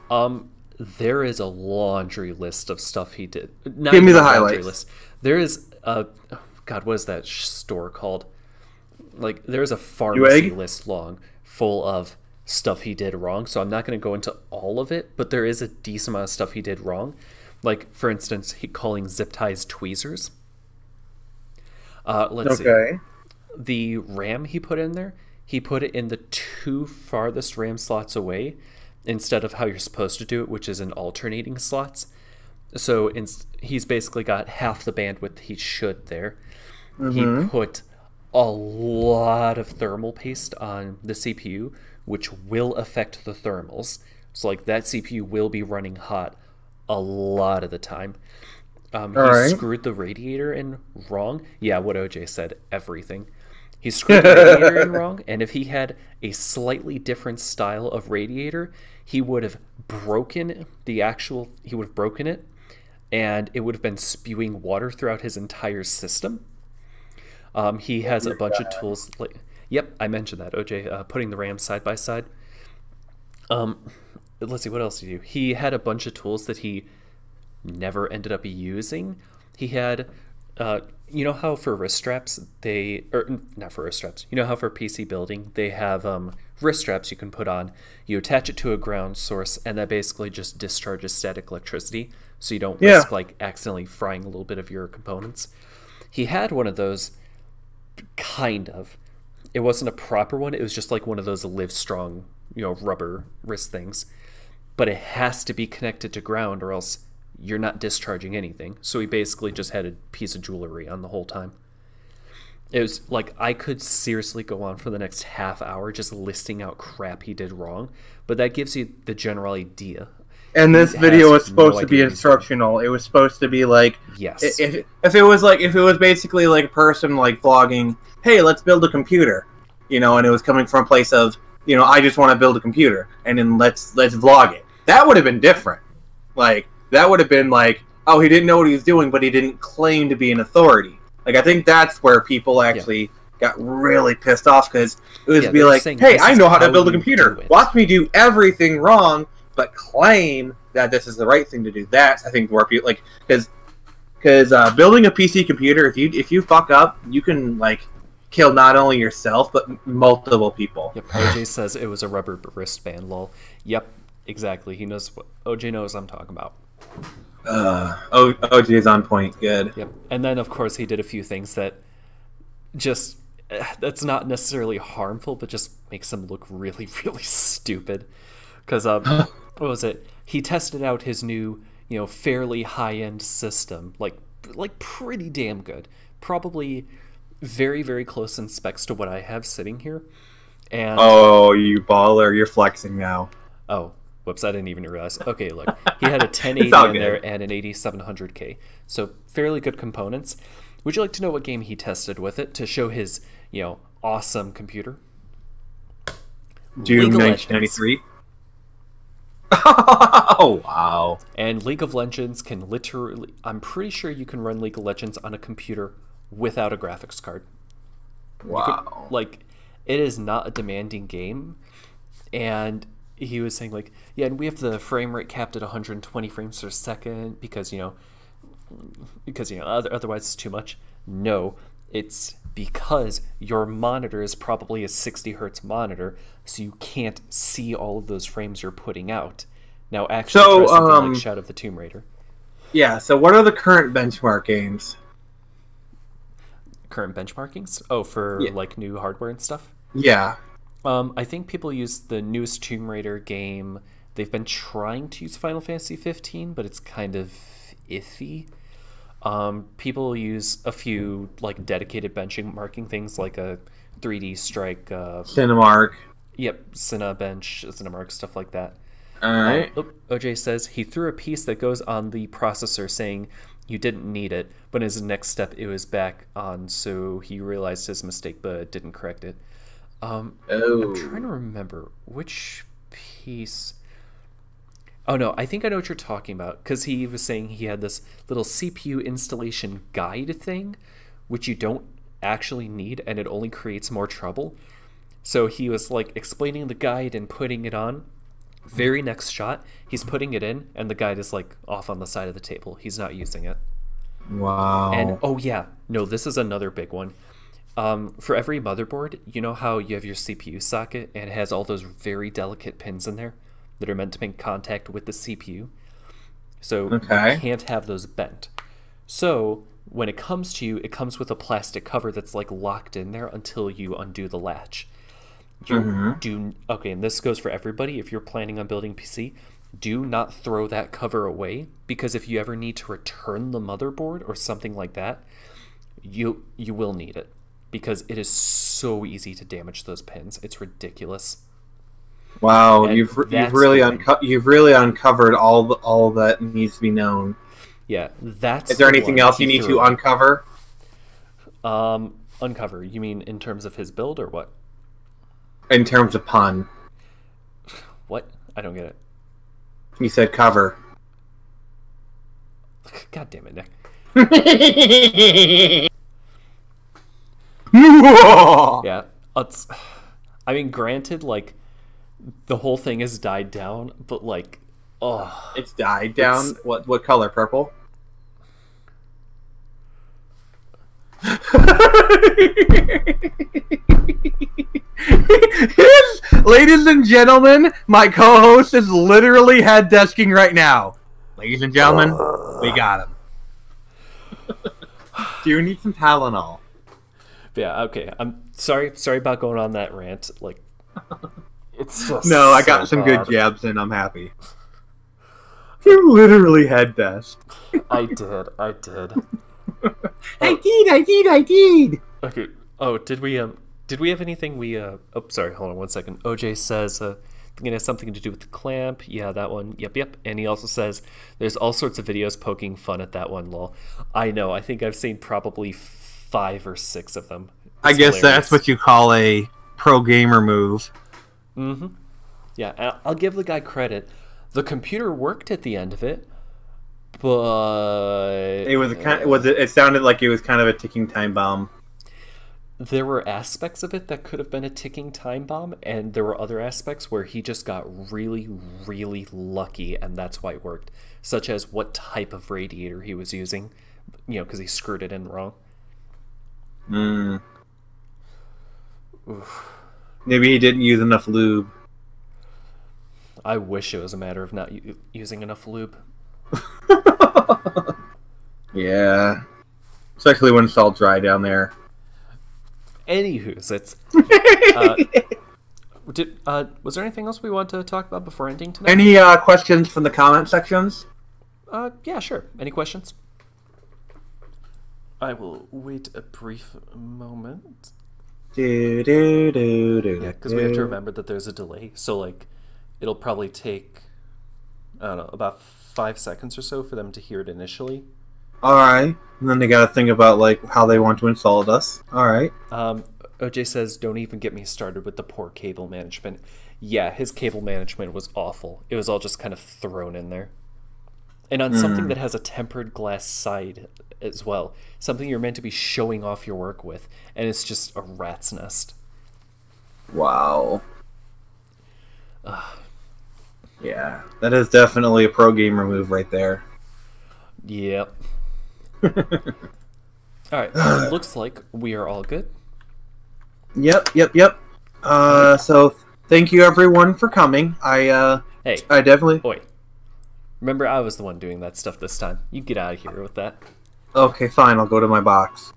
Speaker 1: There is a laundry list of stuff he did.
Speaker 2: Give me the highlights.
Speaker 1: List. There is God, what is that store called? Like, there's a pharmacy list long full of stuff he did wrong. So I'm not going to go into all of it, but there is a decent amount of stuff he did wrong. Like, for instance, calling zip ties tweezers. Let's see. The RAM he put in there, he put it in the two farthest RAM slots away instead of how you're supposed to do it, which is in alternating slots. So he's basically got half the bandwidth he should there. Mm-hmm. He put a lot of thermal paste on the CPU, which will affect the thermals. So like that CPU will be running hot a lot of the time. He screwed the radiator in wrong. Yeah, what OJ said, everything. He screwed the radiator in wrong, and if he had a slightly different style of radiator, he would have broken it, and it would have been spewing water throughout his entire system. He has a bunch of tools. Yep, I mentioned that, OJ, putting the RAM side by side. Let's see, what else did he do? He had a bunch of tools that he never ended up using. He had, you know how for wrist straps, not for wrist straps, you know how for PC building, they have wrist straps you can put on. You attach it to a ground source, and that basically just discharges static electricity, so you don't risk like accidentally frying a little bit of your components. He had one of those, kind of. It wasn't a proper one, it was just like one of those Live Strong rubber wrist things, but it has to be connected to ground or else you're not discharging anything. So he basically just had a piece of jewelry on the whole time. It was like, I could seriously go on for the next half hour just listing out crap he did wrong, but that gives you the general idea.
Speaker 2: And this video was supposed to be instructional. It was supposed to be like,
Speaker 1: yes,
Speaker 2: if it was basically like a person like vlogging, hey, let's build a computer, and it was coming from a place of, I just want to build a computer, and then let's vlog it. That would have been different. Like, that would have been like, oh, he didn't know what he was doing, but he didn't claim to be an authority. Like, I think that's where people actually got really pissed off, because it was be like, hey, I know how to build a computer. Watch me do everything wrong, but claim that this is the right thing to do. That's, I think, where people, like, because building a PC computer, if you fuck up, you can, like, kill not only yourself, but multiple people.
Speaker 1: Yep, OJ says it was a rubber wristband, lol. Yep, exactly. He knows what OJ knows I'm talking about.
Speaker 2: OJ is on point. Good.
Speaker 1: Yep. And then, of course, he did a few things that just, that's not necessarily harmful, but just makes him look really, really stupid. Because, what was it? He tested out his new, fairly high-end system. Like pretty damn good. Probably very, very close in specs to what I have sitting here. And
Speaker 2: oh, you baller. You're flexing now.
Speaker 1: Oh, whoops, I didn't even realize. Okay, look. He had a 1080 in there and an 8700K. So fairly good components. Would you like to know what game he tested with it to show his, awesome computer?
Speaker 2: Doom 1993. Oh, wow.
Speaker 1: And League of Legends can literally... I'm pretty sure you can run League of Legends on a computer without a graphics card.
Speaker 2: Wow.
Speaker 1: It is not a demanding game. And he was saying, like, yeah, and we have the frame rate capped at 120 frames per second because otherwise it's too much. No, it's because your monitor is probably a 60 hertz monitor, so you can't see all of those frames you're putting out. Now, actually, try something like Shadow of the Tomb Raider.
Speaker 2: Yeah, so what are the current benchmark games?
Speaker 1: Current benchmarkings? Oh, for, new hardware and stuff?
Speaker 2: Yeah.
Speaker 1: I think people use the newest Tomb Raider game. They've been trying to use Final Fantasy 15, but it's kind of iffy. People use a few dedicated benchmarking things like a 3D Strike,
Speaker 2: Cinemark.
Speaker 1: Yep, Cinemark, stuff like that.
Speaker 2: All right.
Speaker 1: OJ says he threw a piece that goes on the processor saying you didn't need it, but as a next step it was back on, so he realized his mistake but didn't correct it. I'm trying to remember which piece. Oh no, I think I know what you're talking about, because he was saying he had this little CPU installation guide thing, which you don't actually need, and it only creates more trouble. So he was explaining the guide and putting it on. Very next shot, he's putting it in, and the guide is off on the side of the table. He's not using it.
Speaker 2: Wow.
Speaker 1: And oh yeah, no, this is another big one. For every motherboard, you know how you have your CPU socket and it has all those very delicate pins in there that are meant to make contact with the CPU? So you can't have those bent. So when it comes to you, it comes with a plastic cover that's locked in there until you undo the latch. Okay, and this goes for everybody. If you're planning on building PC, do not throw that cover away, because if you ever need to return the motherboard or something like that, you will need it. Because it is so easy to damage those pins. It's ridiculous.
Speaker 2: Wow, you've really uncovered all that needs to be known.
Speaker 1: Yeah, that's.
Speaker 2: Is there anything else you need to uncover?
Speaker 1: Uncover. You mean in terms of his build or what?
Speaker 2: In terms of pun.
Speaker 1: What? I don't get it.
Speaker 2: You said cover.
Speaker 1: God damn it, Nick. Yeah, I mean, granted, the whole thing has died down, but
Speaker 2: it's died down. What color? Purple. Ladies and gentlemen, my co-host is literally head desking right now. Ladies and gentlemen, we got him. Do you need some Tylenol?
Speaker 1: Yeah, okay. I'm sorry about going on that rant. It's just
Speaker 2: No, I got
Speaker 1: so
Speaker 2: some
Speaker 1: bad.
Speaker 2: good jabs in. I'm happy. You literally had best.
Speaker 1: I did. I did.
Speaker 2: I did.
Speaker 1: Okay. Oh, did we have anything we oh, sorry, hold on one second. OJ says thinking it has something to do with the clamp. Yeah, that one. Yep. And he also says there's all sorts of videos poking fun at that one, lol. I know. I think I've seen probably 5 or 6 of them.
Speaker 2: I
Speaker 1: It's
Speaker 2: guess
Speaker 1: hilarious.
Speaker 2: that's what you call a pro gamer move.
Speaker 1: Mm-hmm. Yeah, I'll give the guy credit. The computer worked at the end of it, but
Speaker 2: It sounded like it was kind of a ticking time bomb.
Speaker 1: there were aspects of it that could have been a ticking time bomb, and there were other aspects where he just got really, really lucky, and that's why it worked. Such as what type of radiator he was using, because he screwed it in wrong. Oof.
Speaker 2: Maybe he didn't use enough lube.
Speaker 1: I wish it was a matter of not using enough lube.
Speaker 2: Yeah. Especially when it's all dry down there.
Speaker 1: Anywho's, was there anything else we want to talk about before ending tonight?
Speaker 2: Any questions from the comment sections?
Speaker 1: Yeah, sure. Any questions? I will wait a brief moment.
Speaker 2: Yeah,
Speaker 1: Yeah, because we have to remember that there's a delay. So, it'll probably take, I don't know, about 5 seconds or so for them to hear it initially.
Speaker 2: Alright. And then they gotta think about, how they want to insult us. Alright.
Speaker 1: OJ says, don't even get me started with the poor cable management. Yeah, his cable management was awful. It was all just kind of thrown in there. And on something that has a tempered glass side as well. Something you're meant to be showing off your work with. And it's just a rat's nest.
Speaker 2: Wow. Yeah. That is definitely a pro gamer move right there.
Speaker 1: Yep. Alright, looks like we are all good.
Speaker 2: Yep. So thank you everyone for coming. I definitely...
Speaker 1: Oi. Remember, I was the one doing that stuff this time. You get out of here with that.
Speaker 2: Okay, fine. I'll go to my box.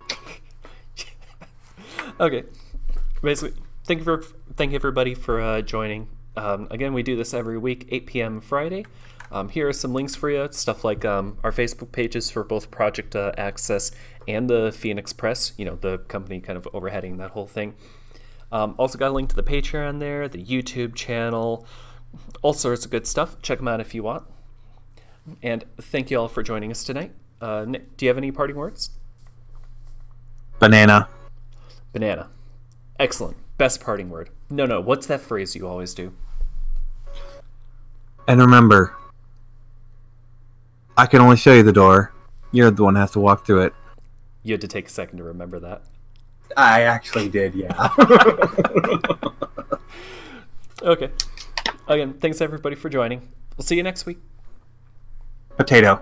Speaker 1: Okay. Basically, thank you everybody for joining. Again, we do this every week, 8 p.m. Friday. Here are some links for you. Stuff like our Facebook pages for both Project Access and the Phoenix Press, the company kind of overheading that whole thing. Also got a link to the Patreon there, the YouTube channel, all sorts of good stuff. Check them out if you want. And thank you all for joining us tonight. Nick, do you have any parting words?
Speaker 2: Banana.
Speaker 1: Banana. Excellent. Best parting word. No, what's that phrase you always do?
Speaker 2: And remember, I can only show you the door. You're the one who has to walk through it.
Speaker 1: You had to take a second to remember that.
Speaker 2: I actually did, yeah.
Speaker 1: Okay. Again, thanks everybody for joining. We'll see you next week.
Speaker 2: Potato.